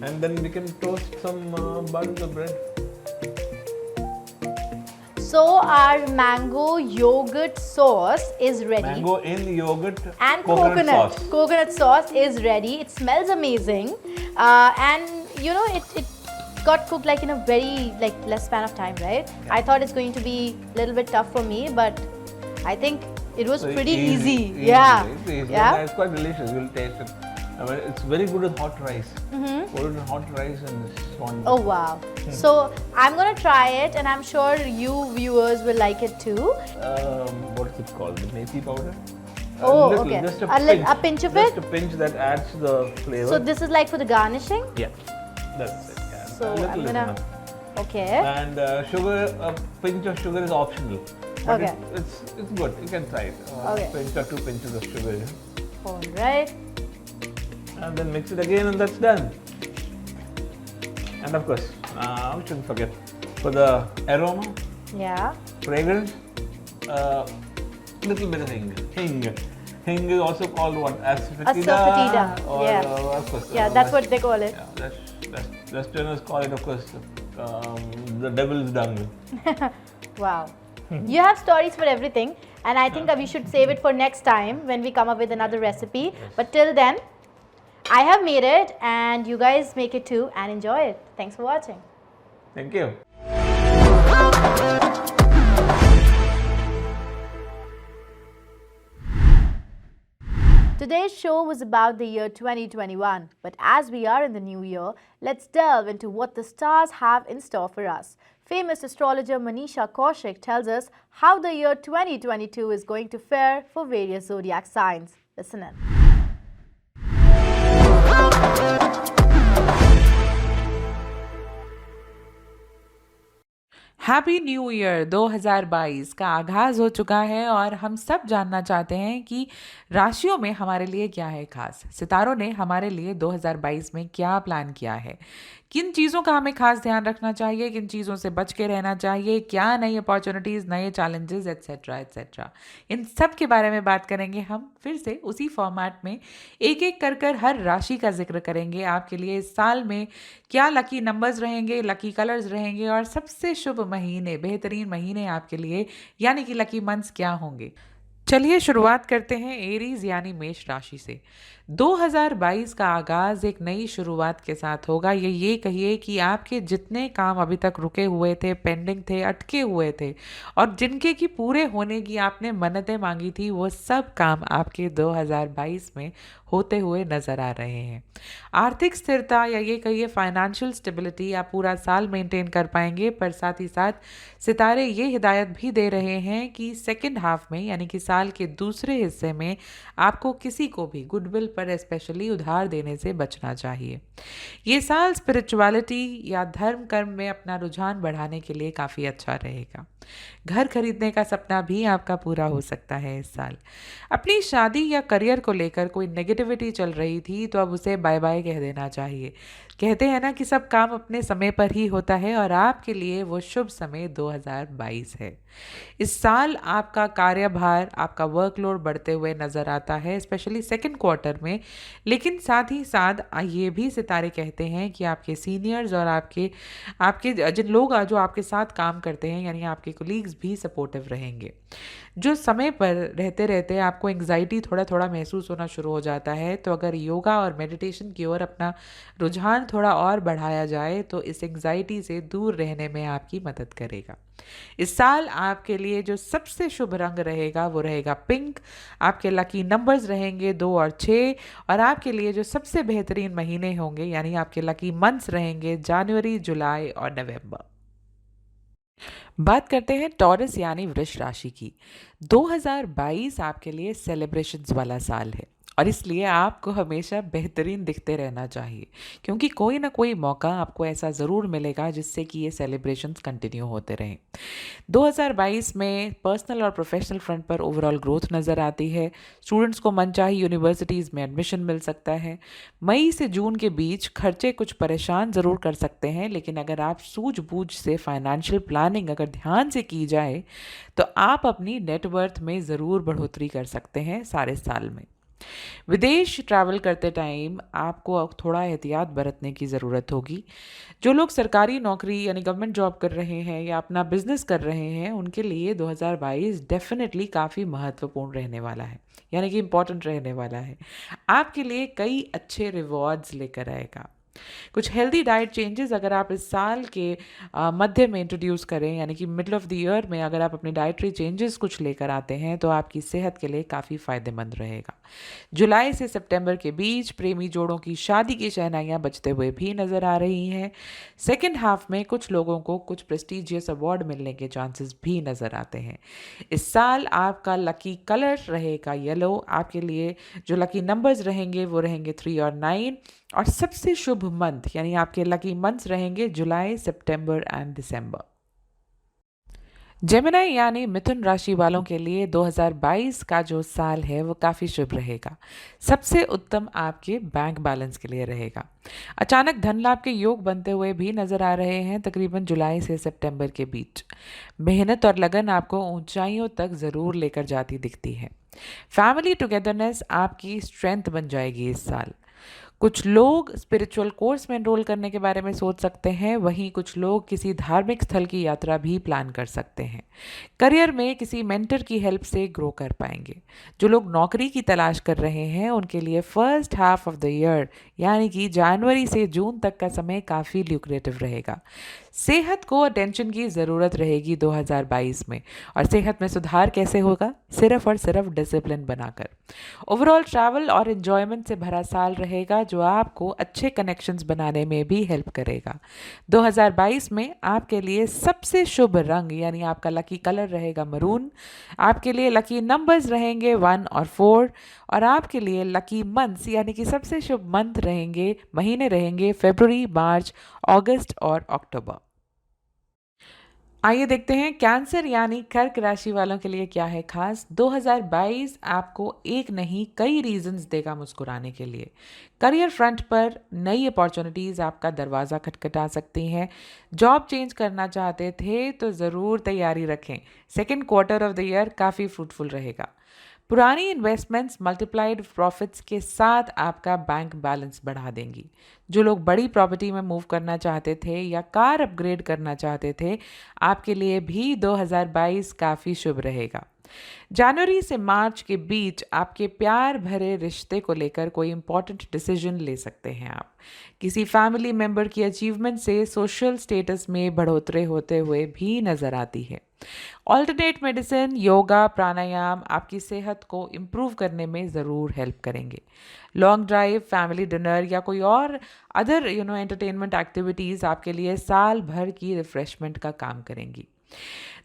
and then we can toast some buns or bread. So our mango yogurt sauce is ready. Mango in yogurt and coconut sauce. Coconut sauce is ready. It smells amazing, and you know it got cooked like in a very less span of time, right? Yeah. I thought it's going to be a little bit tough for me, but I think it was So pretty easy. Easy. Yeah, It's easy. yeah. It's quite delicious. You'll taste it. I mean, it's very good with hot rice. Put it in hot rice and it's wonderful. Oh wow! So I'm gonna try it, and I'm sure you viewers will like it too. What is it called? The methi powder? Oh, little, okay. Just A pinch of just it? a pinch that adds the flavor. So this is like for the garnishing. Yeah, that's it. Yeah. So a little I'm is gonna. enough. Okay. And sugar, a pinch of sugar is optional. But Okay. it's good. You can try it. Okay. A pinch or 2 pinches of sugar. All right. And then mix it again, and that's done. And of course, we shouldn't forget, for the aroma, Yeah. fragrance, little bit of hing. Hing is also called what? Asafoetida. Asafoetida, Or, yeah. of course, Yeah, that's what they call it. Yeah, Westerners call it, of course, the devil's dung. Wow. You have stories for everything, and I think we should save it for next time when we come up with another recipe. But till then, I have made it, and you guys make it too and enjoy it. Thanks for watching. Thank you. Today's show was about the year 2021, but as we are in the new year, let's delve into what the stars have in store for us. Famous astrologer Manisha Kaushik tells us how the year 2022 is going to fare for various zodiac signs. Listen in. Happy new year 2022 का आगाज़ हो चुका है और हम सब जानना चाहते हैं कि राशियों में हमारे लिए क्या है खास। सितारों ने हमारे लिए 2022 में क्या प्लान किया है, किन चीज़ों का हमें खास ध्यान रखना चाहिए, किन चीज़ों से बच के रहना चाहिए, क्या नई अपॉर्चुनिटीज़, नए चैलेंजेस एट्सेट्रा एट्सेट्रा, इन सब के बारे में बात करेंगे हम फिर से उसी फॉर्मेट में। एक एक कर हर राशि का जिक्र करेंगे। आपके लिए इस साल में क्या लकी नंबर्स रहेंगे, लकी कलर्स रहेंगे और सबसे शुभ महीने, बेहतरीन महीने आपके लिए यानी कि लकी मंथ्स क्या होंगे। चलिए शुरुआत करते हैं एरीज यानी मेष राशि से। 2022 का आगाज़ एक नई शुरुआत के साथ होगा। ये कहिए कि आपके जितने काम अभी तक रुके हुए थे, पेंडिंग थे, अटके हुए थे और जिनके की पूरे होने की आपने मन्नतें मांगी थी, वो सब काम आपके 2022 में होते हुए नज़र आ रहे हैं। आर्थिक स्थिरता या ये कहिए फाइनेंशियल स्टेबिलिटी आप पूरा साल मेंटेन कर पाएंगे, पर साथ ही साथ सितारे ये हिदायत भी दे रहे हैं कि सेकेंड हाफ में यानी कि साल के दूसरे हिस्से में आपको किसी को भी गुडविल पर पर स्पेशली उधार देने से बचना चाहिए। ये साल स्पिरिचुअलिटी या धर्म कर्म में अपना रुझान बढ़ाने के लिए काफ़ी अच्छा रहेगा। घर खरीदने का सपना भी आपका पूरा हो सकता है इस साल। अपनी शादी या करियर को लेकर कोई नेगेटिविटी चल रही थी तो अब उसे बाय बाय कह देना चाहिए। कहते हैं ना कि सब काम अपने समय पर ही होता है और आपके लिए वो शुभ समय 2022 है। इस साल आपका कार्यभार, आपका वर्कलोड बढ़ते हुए नज़र आता है, स्पेशली सेकंड क्वार्टर में। लेकिन साथ ही साथ ये भी सितारे कहते हैं कि आपके सीनियर्स और आपके जिन लोग जो आपके साथ काम करते हैं यानी आपके कोलीग्स भी सपोर्टिव रहेंगे। जो समय पर रहते रहते आपको एंग्जाइटी थोड़ा थोड़ा महसूस होना शुरू हो जाता है, तो अगर योगा और मेडिटेशन की ओर अपना रुझान थोड़ा और बढ़ाया जाए तो इस एंग्जाइटी से दूर रहने में आपकी मदद करेगा। इस साल आपके लिए जो सबसे शुभ रंग रहेगा वो रहेगा पिंक। आपके लकी नंबर्स रहेंगे 2 और 6 और आपके लिए जो सबसे बेहतरीन महीने होंगे यानी आपके लकी मंथ्स रहेंगे जनवरी, जुलाई और नवंबर। बात करते हैं टॉरस यानी वृष राशि की। 2022 आपके लिए सेलिब्रेशंस वाला साल है और इसलिए आपको हमेशा बेहतरीन दिखते रहना चाहिए, क्योंकि कोई ना कोई मौका आपको ऐसा ज़रूर मिलेगा जिससे कि ये सेलिब्रेशंस कंटिन्यू होते रहें। 2022 में पर्सनल और प्रोफेशनल फ्रंट पर ओवरऑल ग्रोथ नज़र आती है। स्टूडेंट्स को मनचाही यूनिवर्सिटीज़ में एडमिशन मिल सकता है। मई से जून के बीच खर्चे कुछ परेशान ज़रूर कर सकते हैं, लेकिन अगर आप सूझबूझ से फाइनेंशियल प्लानिंग अगर ध्यान से की जाए तो आप अपनी नेटवर्थ में ज़रूर बढ़ोतरी कर सकते हैं सारे साल में। विदेश ट्रैवल करते टाइम आपको थोड़ा एहतियात बरतने की ज़रूरत होगी। जो लोग सरकारी नौकरी यानी गवर्नमेंट जॉब कर रहे हैं या अपना बिजनेस कर रहे हैं उनके लिए 2022 डेफिनेटली काफ़ी महत्वपूर्ण रहने वाला है, यानी कि इम्पॉर्टेंट रहने वाला है। आपके लिए कई अच्छे रिवॉर्ड्स लेकर आएगा। कुछ हेल्दी डाइट चेंजेस अगर आप इस साल के मध्य में इंट्रोड्यूस करें यानी कि मिडल ऑफ द ईयर में अगर आप अपनी डाइटरी चेंजेस कुछ लेकर आते हैं तो आपकी सेहत के लिए काफ़ी फ़ायदेमंद रहेगा। जुलाई से सितंबर के बीच प्रेमी जोड़ों की शादी की शहनाइयाँ बजते हुए भी नज़र आ रही हैं। सेकेंड हाफ में कुछ लोगों को कुछ प्रेस्टिजियस अवार्ड मिलने के चांसेस भी नज़र आते हैं। इस साल आपका लकी कलर रहेगा येलो। आपके लिए जो लकी नंबर्स रहेंगे वो रहेंगे 3 और 9 और सबसे शुभ मंथ यानी आपके लकी मंथ्स रहेंगे जुलाई, सितंबर एंड दिसंबर। जेमिनी यानी मिथुन राशि वालों के लिए 2022 का जो साल है वो काफ़ी शुभ रहेगा। सबसे उत्तम आपके बैंक बैलेंस के लिए रहेगा। अचानक धन लाभ के योग बनते हुए भी नज़र आ रहे हैं तकरीबन जुलाई से सितंबर के बीच। मेहनत और लगन आपको ऊंचाइयों तक ज़रूर लेकर जाती दिखती है। फैमिली टुगेदरनेस आपकी स्ट्रेंथ बन जाएगी इस साल। कुछ लोग स्पिरिचुअल कोर्स में एनरोल करने के बारे में सोच सकते हैं, वहीं कुछ लोग किसी धार्मिक स्थल की यात्रा भी प्लान कर सकते हैं। करियर में किसी मेंटर की हेल्प से ग्रो कर पाएंगे। जो लोग नौकरी की तलाश कर रहे हैं उनके लिए first half of the year यानी कि जनवरी से जून तक का समय काफ़ी ल्यूक्रेटिव रहेगा। सेहत को अटेंशन की ज़रूरत रहेगी 2022 में, और सेहत में सुधार कैसे होगा? सिर्फ और सिर्फ डिसिप्लिन बनाकर। ओवरऑल ट्रैवल और एंजॉयमेंट से भरा साल रहेगा जो आपको अच्छे कनेक्शंस बनाने में भी हेल्प करेगा। 2022 में आपके लिए सबसे शुभ रंग यानी आपका लकी कलर रहेगा मरून। आपके लिए लकी नंबर्स रहेंगे 1 और 4 और आपके लिए लकी मंथ्स यानी कि सबसे शुभ महीने रहेंगे फरवरी, मार्च, अगस्त और अक्टूबर। आइए देखते हैं कैंसर यानी कर्क राशि वालों के लिए क्या है खास। 2022 आपको एक नहीं कई रीजंस देगा मुस्कुराने के लिए। करियर फ्रंट पर नई अपॉर्चुनिटीज़ आपका दरवाज़ा खटखटा सकती हैं। जॉब चेंज करना चाहते थे तो ज़रूर तैयारी रखें। Second quarter of the year काफ़ी फ्रूटफुल रहेगा। पुरानी इन्वेस्टमेंट्स मल्टीप्लाइड प्रॉफिट्स के साथ आपका बैंक बैलेंस बढ़ा देंगी। जो लोग बड़ी प्रॉपर्टी में मूव करना चाहते थे या कार अपग्रेड करना चाहते थे आपके लिए भी 2022 काफ़ी शुभ रहेगा। जनवरी से मार्च के बीच आपके प्यार भरे रिश्ते को लेकर कोई इंपॉर्टेंट डिसीजन ले सकते हैं आप। किसी फैमिली मेंबर की अचीवमेंट से सोशल स्टेटस में बढ़ोतरी होते हुए भी नज़र आती है। ऑल्टरनेट मेडिसिन, योगा, प्राणायाम आपकी सेहत को इम्प्रूव करने में ज़रूर हेल्प करेंगे। लॉन्ग ड्राइव, फैमिली डिनर या कोई और अदर एंटरटेनमेंट एक्टिविटीज़ आपके लिए साल भर की रिफ्रेशमेंट का काम करेंगी।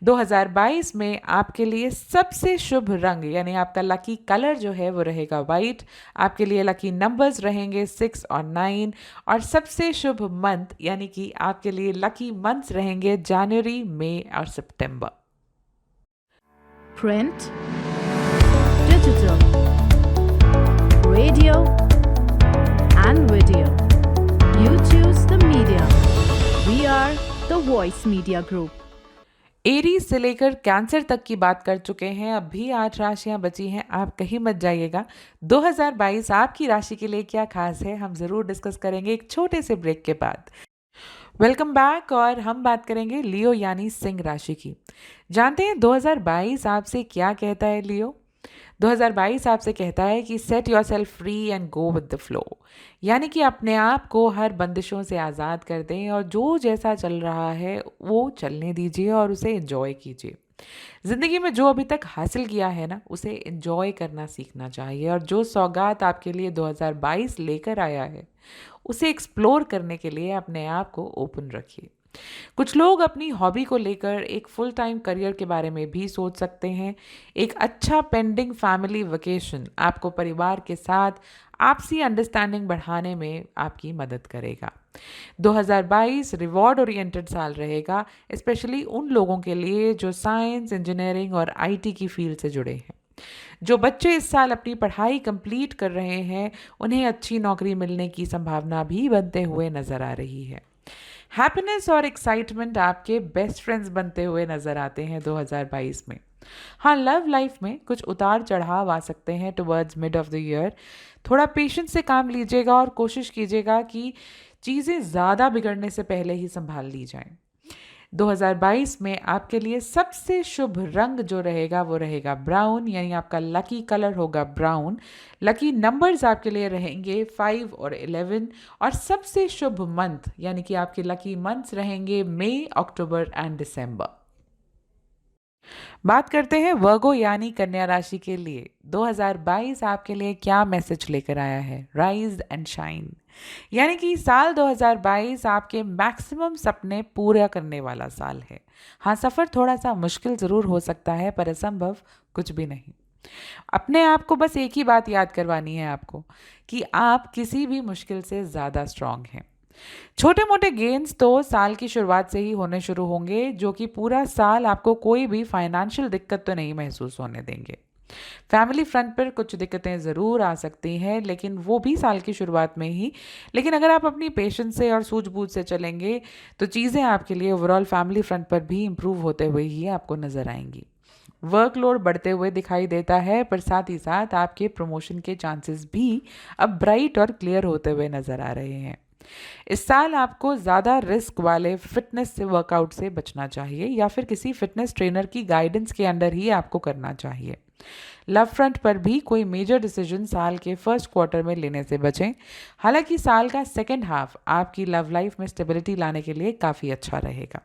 2022 में आपके लिए सबसे शुभ रंग यानी आपका लकी कलर जो है वो रहेगा वाइट। आपके लिए लकी नंबर्स रहेंगे 6 और 9 और सबसे शुभ मंथ यानी कि आपके लिए लकी मंथ्स रहेंगे जनवरी, मई और सितंबर। Print, digital, radio, and video. You choose the media. We are the Voice Media Group. Aries से लेकर कैंसर तक की बात कर चुके हैं। अब भी 8 राशियां बची हैं, आप कहीं मत जाइएगा। 2022 आपकी राशि के लिए क्या खास है, हम ज़रूर डिस्कस करेंगे एक छोटे से ब्रेक के बाद। वेलकम बैक और हम बात करेंगे लियो यानी सिंह राशि की। जानते हैं 2022 आपसे क्या कहता है लियो? 2022 आपसे कहता है कि set your self free and go with the flow, यानी कि अपने आप को हर बंदिशों से आज़ाद कर दें और जो जैसा चल रहा है वो चलने दीजिए और उसे एंजॉय कीजिए। ज़िंदगी में जो अभी तक हासिल किया है ना, उसे एंजॉय करना सीखना चाहिए और जो सौगात आपके लिए 2022 लेकर आया है उसे एक्सप्लोर करने के लिए अपने आप को ओपन रखिए। कुछ लोग अपनी हॉबी को लेकर एक फुल टाइम करियर के बारे में भी सोच सकते हैं। एक अच्छा पेंडिंग फैमिली वेकेशन आपको परिवार के साथ आपसी अंडरस्टैंडिंग बढ़ाने में आपकी मदद करेगा। 2022 रिवॉर्ड ओरिएंटेड साल रहेगा, स्पेशली उन लोगों के लिए जो साइंस, इंजीनियरिंग और आईटी की फील्ड से जुड़े हैं। जो बच्चे इस साल अपनी पढ़ाई कंप्लीट कर रहे हैं उन्हें अच्छी नौकरी मिलने की संभावना भी बनते हुए नजर आ रही है। हैप्पीनेस और एक्साइटमेंट आपके बेस्ट फ्रेंड्स बनते हुए नजर आते हैं 2022 में। हाँ, लव लाइफ में कुछ उतार चढ़ाव आ सकते हैं towards mid of the year. थोड़ा पेशेंस से काम लीजिएगा और कोशिश कीजिएगा कि चीज़ें ज़्यादा बिगड़ने से पहले ही संभाल ली जाएं। 2022 में आपके लिए सबसे शुभ रंग जो रहेगा वो रहेगा ब्राउन, यानी आपका लकी कलर होगा ब्राउन। लकी नंबर्स आपके लिए रहेंगे 5 और 11 और सबसे शुभ मंथ यानी कि आपके लकी मंथ्स रहेंगे मई, अक्टूबर एंड दिसंबर। बात करते हैं वर्गो यानी कन्या राशि के लिए 2022 आपके लिए क्या मैसेज लेकर आया है। राइज एंड शाइन, यानी कि साल 2022 आपके मैक्सिमम सपने पूरा करने वाला साल है। हाँ, सफ़र थोड़ा सा मुश्किल ज़रूर हो सकता है पर असंभव कुछ भी नहीं। अपने आप को बस एक ही बात याद करवानी है आपको कि आप किसी भी मुश्किल से ज़्यादा स्ट्रांग हैं। छोटे मोटे गेन्स तो साल की शुरुआत से ही होने शुरू होंगे, जो कि पूरा साल आपको कोई भी फाइनेंशियल दिक्कत तो नहीं महसूस होने देंगे। फैमिली फ्रंट पर कुछ दिक्कतें ज़रूर आ सकती हैं, लेकिन वो भी साल की शुरुआत में ही। लेकिन अगर आप अपनी पेशेंस से और सूझबूझ से चलेंगे तो चीज़ें आपके लिए ओवरऑल फैमिली फ्रंट पर भी इम्प्रूव होते हुए ही आपको नज़र आएंगी। वर्कलोड बढ़ते हुए दिखाई देता है, पर साथ ही साथ आपके प्रमोशन के चांसेस भी अब ब्राइट और क्लियर होते हुए नज़र आ रहे हैं। इस साल आपको ज़्यादा रिस्क वाले फिटनेस से वर्कआउट से बचना चाहिए या फिर किसी फिटनेस ट्रेनर की गाइडेंस के अंडर ही आपको करना चाहिए। लव फ्रंट पर भी कोई मेजर डिसीजन साल के फर्स्ट क्वार्टर में लेने से बचें। हालांकि साल का सेकेंड हाफ आपकी लव लाइफ में स्टेबिलिटी लाने के लिए काफ़ी अच्छा रहेगा।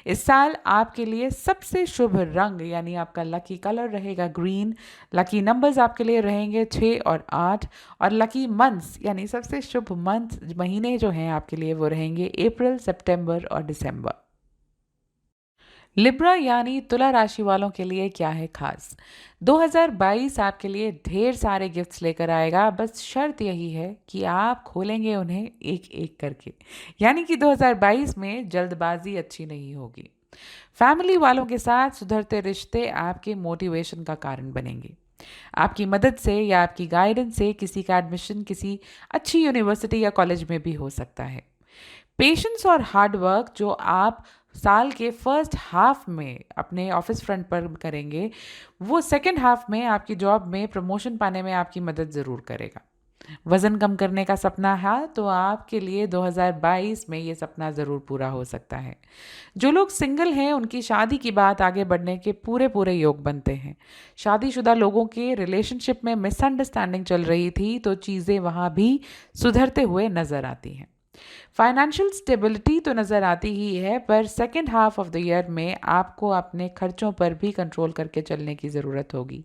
इस साल आपके लिए सबसे शुभ रंग यानी आपका लकी कलर रहेगा ग्रीन। लकी नंबर्स आपके लिए रहेंगे 6 और 8 और लकी मंथ्स यानी सबसे शुभ मंथ महीने जो हैं आपके लिए वो रहेंगे अप्रैल, सितंबर और दिसंबर। लिब्रा यानी तुला राशि वालों के लिए क्या है खास? 2022 आपके लिए ढेर सारे गिफ्ट्स लेकर आएगा, बस शर्त यही है कि आप खोलेंगे उन्हें एक एक करके। यानी कि 2022 में जल्दबाजी अच्छी नहीं होगी। फैमिली वालों के साथ सुधरते रिश्ते आपके मोटिवेशन का कारण बनेंगे। आपकी मदद से या आपकी गाइडेंस से किसी का एडमिशन किसी अच्छी यूनिवर्सिटी या कॉलेज में भी हो सकता है। पेशेंस और हार्ड वर्क जो आप साल के फर्स्ट हाफ में अपने ऑफिस फ्रंट पर करेंगे, वो सेकंड हाफ में आपकी जॉब में प्रमोशन पाने में आपकी मदद ज़रूर करेगा। वज़न कम करने का सपना है तो आपके लिए 2022 में ये सपना ज़रूर पूरा हो सकता है। जो लोग सिंगल हैं उनकी शादी की बात आगे बढ़ने के पूरे योग बनते हैं। शादीशुदा लोगों के रिलेशनशिप में मिसअंडरस्टैंडिंग चल रही थी तो चीज़ें वहाँ भी सुधरते हुए नज़र आती हैं। फाइनेंशियल स्टेबिलिटी तो नज़र आती ही है, पर second half of the year में आपको अपने खर्चों पर भी कंट्रोल करके चलने की ज़रूरत होगी।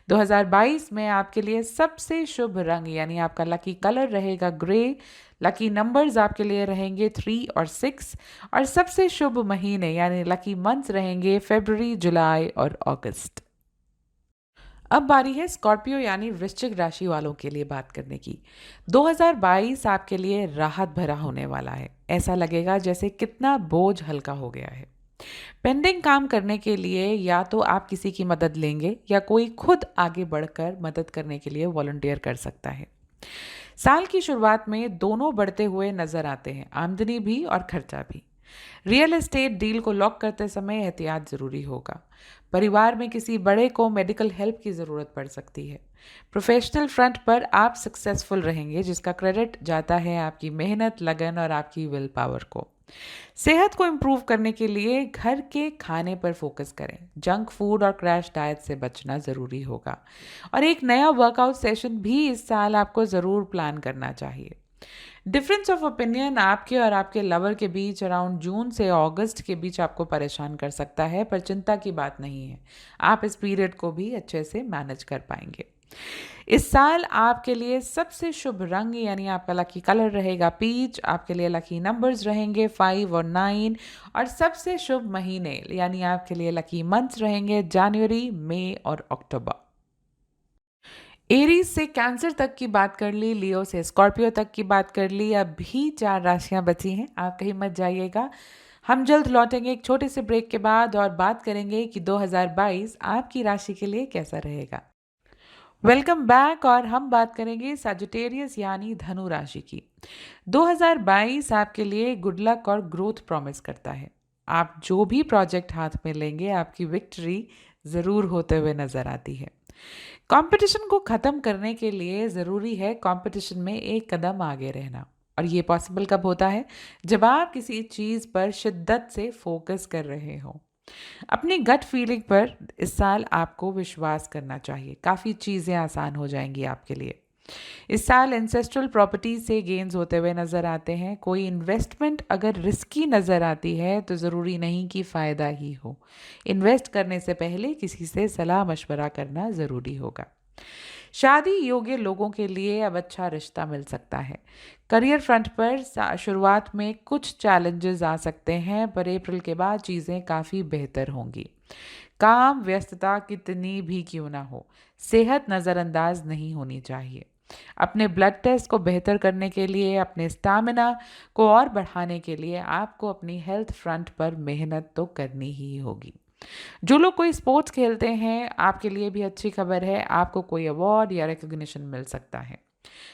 2022 में आपके लिए सबसे शुभ रंग यानी आपका लकी कलर रहेगा ग्रे, लकी नंबर्स आपके लिए रहेंगे 3 और 6, और सबसे शुभ महीने यानी लकी मंथ्स रहेंगे फरवरी, जुलाई और अगस्त। अब बारी है स्कॉर्पियो यानी वृश्चिक राशि वालों के लिए बात करने की। 2022 आपके लिए राहत भरा होने वाला है। ऐसा लगेगा जैसे कितना बोझ हल्का हो गया है। पेंडिंग काम करने के लिए या तो आप किसी की मदद लेंगे या कोई खुद आगे बढ़कर मदद करने के लिए वॉलंटियर कर सकता है। साल की शुरुआत में दोनों बढ़ते हुए नजर आते हैं, आमदनी भी और खर्चा भी। रियल एस्टेट डील को लॉक करते समय एहतियात ज़रूरी होगा। परिवार में किसी बड़े को मेडिकल हेल्प की ज़रूरत पड़ सकती है। प्रोफेशनल फ्रंट पर आप सक्सेसफुल रहेंगे, जिसका क्रेडिट जाता है आपकी मेहनत, लगन और आपकी विल पावर को। सेहत को इम्प्रूव करने के लिए घर के खाने पर फोकस करें। जंक फूड और क्रैश डाइट से बचना ज़रूरी होगा। और एक नया वर्कआउट सेशन भी इस साल आपको ज़रूर प्लान करना चाहिए। डिफरेंस ऑफ ओपिनियन आपके और आपके लवर के बीच अराउंड जून से अगस्त के बीच आपको परेशान कर सकता है, पर चिंता की बात नहीं है। आप इस पीरियड को भी अच्छे से मैनेज कर पाएंगे। इस साल आपके लिए सबसे शुभ रंग यानी आपका लकी कलर रहेगा पीच, आपके लिए लकी नंबर्स रहेंगे 5 और 9, और सबसे शुभ महीने यानी आपके लिए लकी मंथ्स रहेंगे जनवरी, मई और अक्टूबर। एरीज से कैंसर तक की बात कर ली, लियो से स्कॉर्पियो तक की बात कर ली, अब भी 4 राशियां बची हैं। आप कहीं मत जाइएगा, हम जल्द लौटेंगे एक छोटे से ब्रेक के बाद और बात करेंगे कि 2022 आपकी राशि के लिए कैसा रहेगा। वेलकम बैक, और हम बात करेंगे सजिटेरियस यानी धनु राशि की। 2022 आपके लिए गुड लक और ग्रोथ प्रॉमिस करता है। आप जो भी प्रोजेक्ट हाथ में लेंगे आपकी विक्ट्री ज़रूर होते हुए नजर आती है। कंपटीशन को ख़त्म करने के लिए ज़रूरी है कंपटीशन में एक कदम आगे रहना, और ये पॉसिबल कब होता है? जब आप किसी चीज़ पर शिद्दत से फोकस कर रहे हो। अपनी गट फीलिंग पर इस साल आपको विश्वास करना चाहिए। काफ़ी चीज़ें आसान हो जाएंगी आपके लिए। इस साल एंसेस्ट्रल प्रॉपर्टी से गेन्स होते हुए नज़र आते हैं। कोई इन्वेस्टमेंट अगर रिस्की नज़र आती है तो ज़रूरी नहीं कि फ़ायदा ही हो। इन्वेस्ट करने से पहले किसी से सलाह मशवरा करना ज़रूरी होगा। शादी योग्य लोगों के लिए अब अच्छा रिश्ता मिल सकता है। करियर फ्रंट पर शुरुआत में कुछ चैलेंजेस आ सकते हैं, पर अप्रैल के बाद चीज़ें काफ़ी बेहतर होंगी। काम व्यस्तता कितनी भी क्यों ना हो, सेहत नज़रअंदाज नहीं होनी चाहिए। अपने ब्लड टेस्ट को बेहतर करने के लिए, अपने स्टैमिना को और बढ़ाने के लिए आपको अपनी हेल्थ फ्रंट पर मेहनत तो करनी ही होगी। जो लोग कोई स्पोर्ट्स खेलते हैं आपके लिए भी अच्छी खबर है, आपको कोई अवार्ड या रिकॉग्निशन मिल सकता है।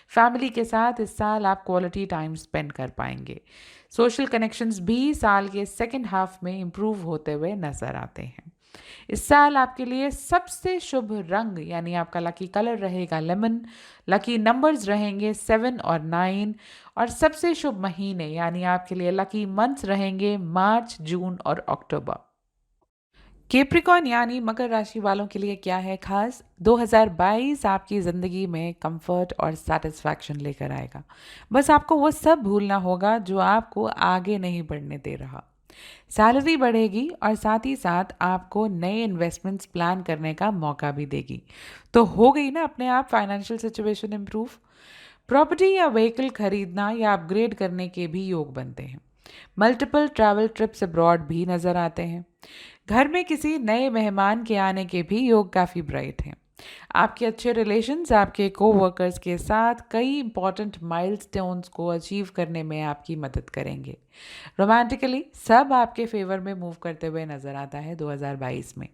फैमिली के साथ इस साल आप क्वालिटी टाइम स्पेंड कर पाएंगे। सोशल कनेक्शंस भी साल के सेकेंड हाफ में इम्प्रूव होते हुए नजर आते हैं। इस साल आपके लिए सबसे शुभ रंग यानी आपका लकी कलर रहेगा लेमन, लकी नंबर्स रहेंगे 7 और 9, और सबसे शुभ महीने यानी आपके लिए लकी मंथ्स रहेंगे मार्च, जून और अक्टूबर। कैप्रिकॉर्न यानी मकर राशि वालों के लिए क्या है खास? 2022 आपकी ज़िंदगी में कंफर्ट और सेटिस्फैक्शन लेकर आएगा। बस आपको वो सब भूलना होगा जो आपको आगे नहीं बढ़ने दे रहा। सैलरी बढ़ेगी और साथ ही साथ आपको नए इन्वेस्टमेंट्स प्लान करने का मौका भी देगी। तो हो गई ना अपने आप फाइनेंशियल सिचुएशन इम्प्रूव। प्रॉपर्टी या व्हीकल खरीदना या अपग्रेड करने के भी योग बनते हैं। मल्टीपल ट्रैवल ट्रिप्स अब्रॉड भी नज़र आते हैं। घर में किसी नए मेहमान के आने के भी योग काफ़ी ब्राइट हैं। आपके अच्छे रिलेशंस आपके कोवर्कर्स के साथ कई इंपॉर्टेंट माइलस्टोन्स को अचीव करने में आपकी मदद करेंगे। रोमांटिकली सब आपके फेवर में मूव करते हुए नज़र आता है 2022 में।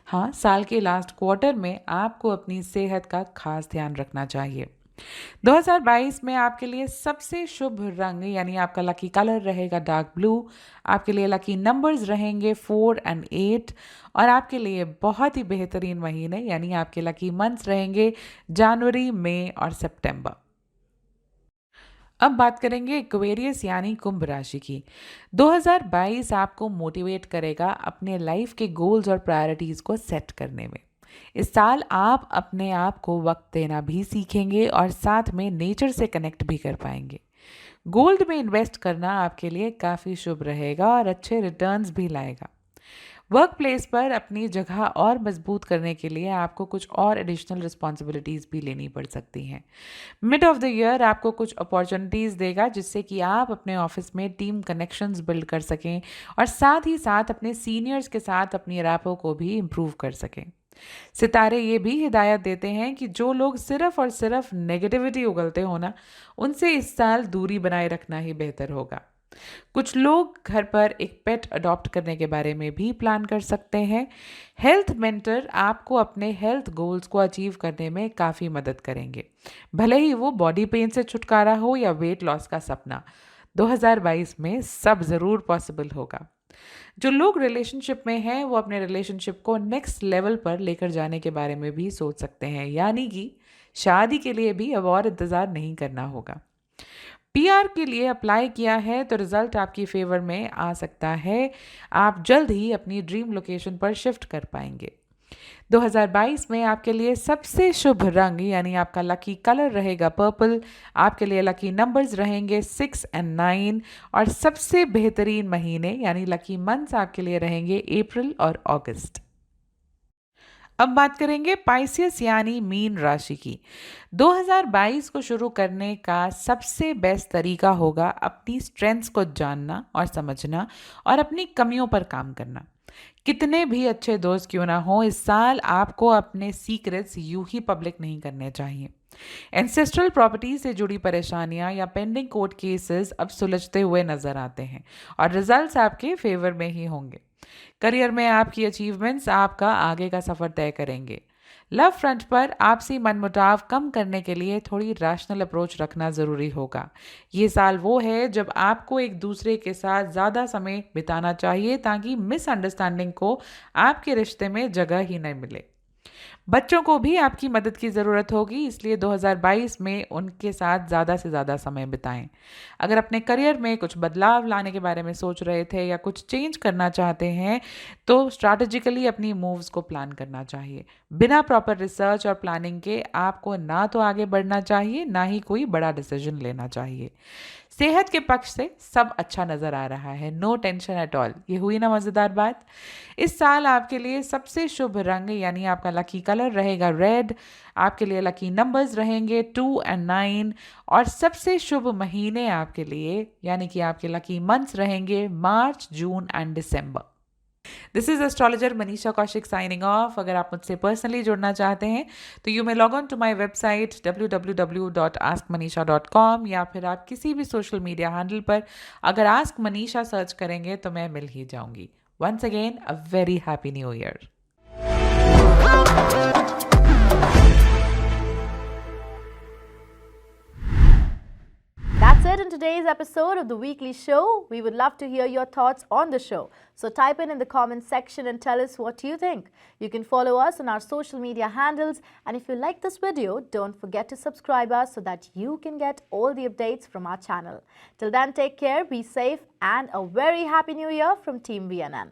हाँ, साल के लास्ट क्वार्टर में आपको अपनी सेहत का खास ध्यान रखना चाहिए। 2022 में आपके लिए सबसे शुभ रंग यानी आपका लकी कलर रहेगा डार्क ब्लू, आपके लिए लकी नंबर्स रहेंगे 4 और 8, और आपके लिए बहुत ही बेहतरीन महीने यानी आपके लकी मंथ्स रहेंगे जनवरी, मई और सितंबर। अब बात करेंगे एक्वेरियस यानी कुंभ राशि की। 2022 आपको मोटिवेट करेगा अपने लाइफ के गोल्स और प्रायोरिटीज़ को सेट करने में। इस साल आप अपने आप को वक्त देना भी सीखेंगे और साथ में नेचर से कनेक्ट भी कर पाएंगे। गोल्ड में इन्वेस्ट करना आपके लिए काफ़ी शुभ रहेगा और अच्छे रिटर्न्स भी लाएगा। वर्क प्लेस पर अपनी जगह और मजबूत करने के लिए आपको कुछ और एडिशनल रिस्पॉन्सिबिलिटीज़ भी लेनी पड़ सकती हैं। मिड ऑफ द ईयर आपको कुछ अपॉर्चुनिटीज़ देगा जिससे कि आप अपने ऑफिस में टीम कनेक्शंस बिल्ड कर सकें और साथ ही साथ अपने सीनियर्स के साथ अपनी रैपो को भी इम्प्रूव कर सकें। सितारे ये भी हिदायत देते हैं कि जो लोग सिर्फ और सिर्फ नेगेटिविटी उगलते हो ना, उनसे इस साल दूरी बनाए रखना ही बेहतर होगा। कुछ लोग घर पर एक पेट अडॉप्ट करने के बारे में भी प्लान कर सकते हैं। हेल्थ मेंटर आपको अपने हेल्थ गोल्स को अचीव करने में काफ़ी मदद करेंगे, भले ही वो बॉडी पेन से छुटकारा हो या वेट लॉस का सपना। 2022 में सब ज़रूर पॉसिबल होगा। जो लोग रिलेशनशिप में हैं वो अपने रिलेशनशिप को नेक्स्ट लेवल पर लेकर जाने के बारे में भी सोच सकते हैं, यानी कि शादी के लिए भी अब और इंतज़ार नहीं करना होगा। पीआर के लिए अप्लाई किया है तो रिजल्ट आपकी फेवर में आ सकता है। आप जल्द ही अपनी ड्रीम लोकेशन पर शिफ्ट कर पाएंगे। 2022 में आपके लिए सबसे शुभ रंग यानी आपका लकी कलर रहेगा पर्पल। आपके लिए लकी नंबर्स रहेंगे 6 और 9 और सबसे बेहतरीन महीने यानी लकी मंथ्स आपके लिए रहेंगे अप्रैल और अगस्त। अब बात करेंगे पाइसियस यानी मीन राशि की। 2022 को शुरू करने का सबसे बेस्ट तरीका होगा अपनी स्ट्रेंथ्स को जानना और समझना और अपनी कमियों पर काम करना। कितने भी अच्छे दोस्त क्यों ना हो, इस साल आपको अपने सीक्रेट्स यूं ही पब्लिक नहीं करने चाहिए। एंसेस्ट्रल प्रॉपर्टी से जुड़ी परेशानियां या पेंडिंग कोर्ट केसेस अब सुलझते हुए नजर आते हैं और रिजल्ट्स आपके फेवर में ही होंगे। करियर में आपकी अचीवमेंट्स आपका आगे का सफर तय करेंगे। लव फ्रंट पर आपसी मनमुटाव कम करने के लिए थोड़ी रैशनल अप्रोच रखना ज़रूरी होगा। ये साल वो है जब आपको एक दूसरे के साथ ज़्यादा समय बिताना चाहिए ताकि मिसअंडरस्टैंडिंग को आपके रिश्ते में जगह ही नहीं मिले। बच्चों को भी आपकी मदद की ज़रूरत होगी, इसलिए 2022 में उनके साथ ज़्यादा से ज़्यादा समय बिताएं। अगर अपने करियर में कुछ बदलाव लाने के बारे में सोच रहे थे या कुछ चेंज करना चाहते हैं तो स्ट्रैटेजिकली अपनी मूव्स को प्लान करना चाहिए। बिना प्रॉपर रिसर्च और प्लानिंग के आपको ना तो आगे बढ़ना चाहिए ना ही कोई बड़ा डिसीजन लेना चाहिए। सेहत के पक्ष से सब अच्छा नज़र आ रहा है, नो टेंशन एट ऑल। ये हुई ना मज़ेदार बात। इस साल आपके लिए सबसे शुभ रंग यानी आपका लकी कलर रहेगा रेड। आपके लिए लकी नंबर्स रहेंगे 2 और 9 और सबसे शुभ महीने आपके लिए यानी कि आपके लकी मंथ्स रहेंगे March, June and December. This is astrologer Manisha Kaushik signing off. अगर आप मुझसे पर्सनली जुड़ना चाहते हैं तो you may log on to my website www.askmanisha.com या फिर आप किसी भी सोशल मीडिया हैंडल पर अगर आस्क मनीषा सर्च करेंगे तो मैं मिल ही जाऊंगी। Once again a very happy new year. That's it in today's episode of the Weekly Show. We would love to hear your thoughts on the show. So type in the comments section and tell us what you think. You can follow us on our social media handles. And if you like this video, don't forget to subscribe us so that you can get all the updates from our channel. Till then, take care, be safe, and a very happy new year from Team VNN.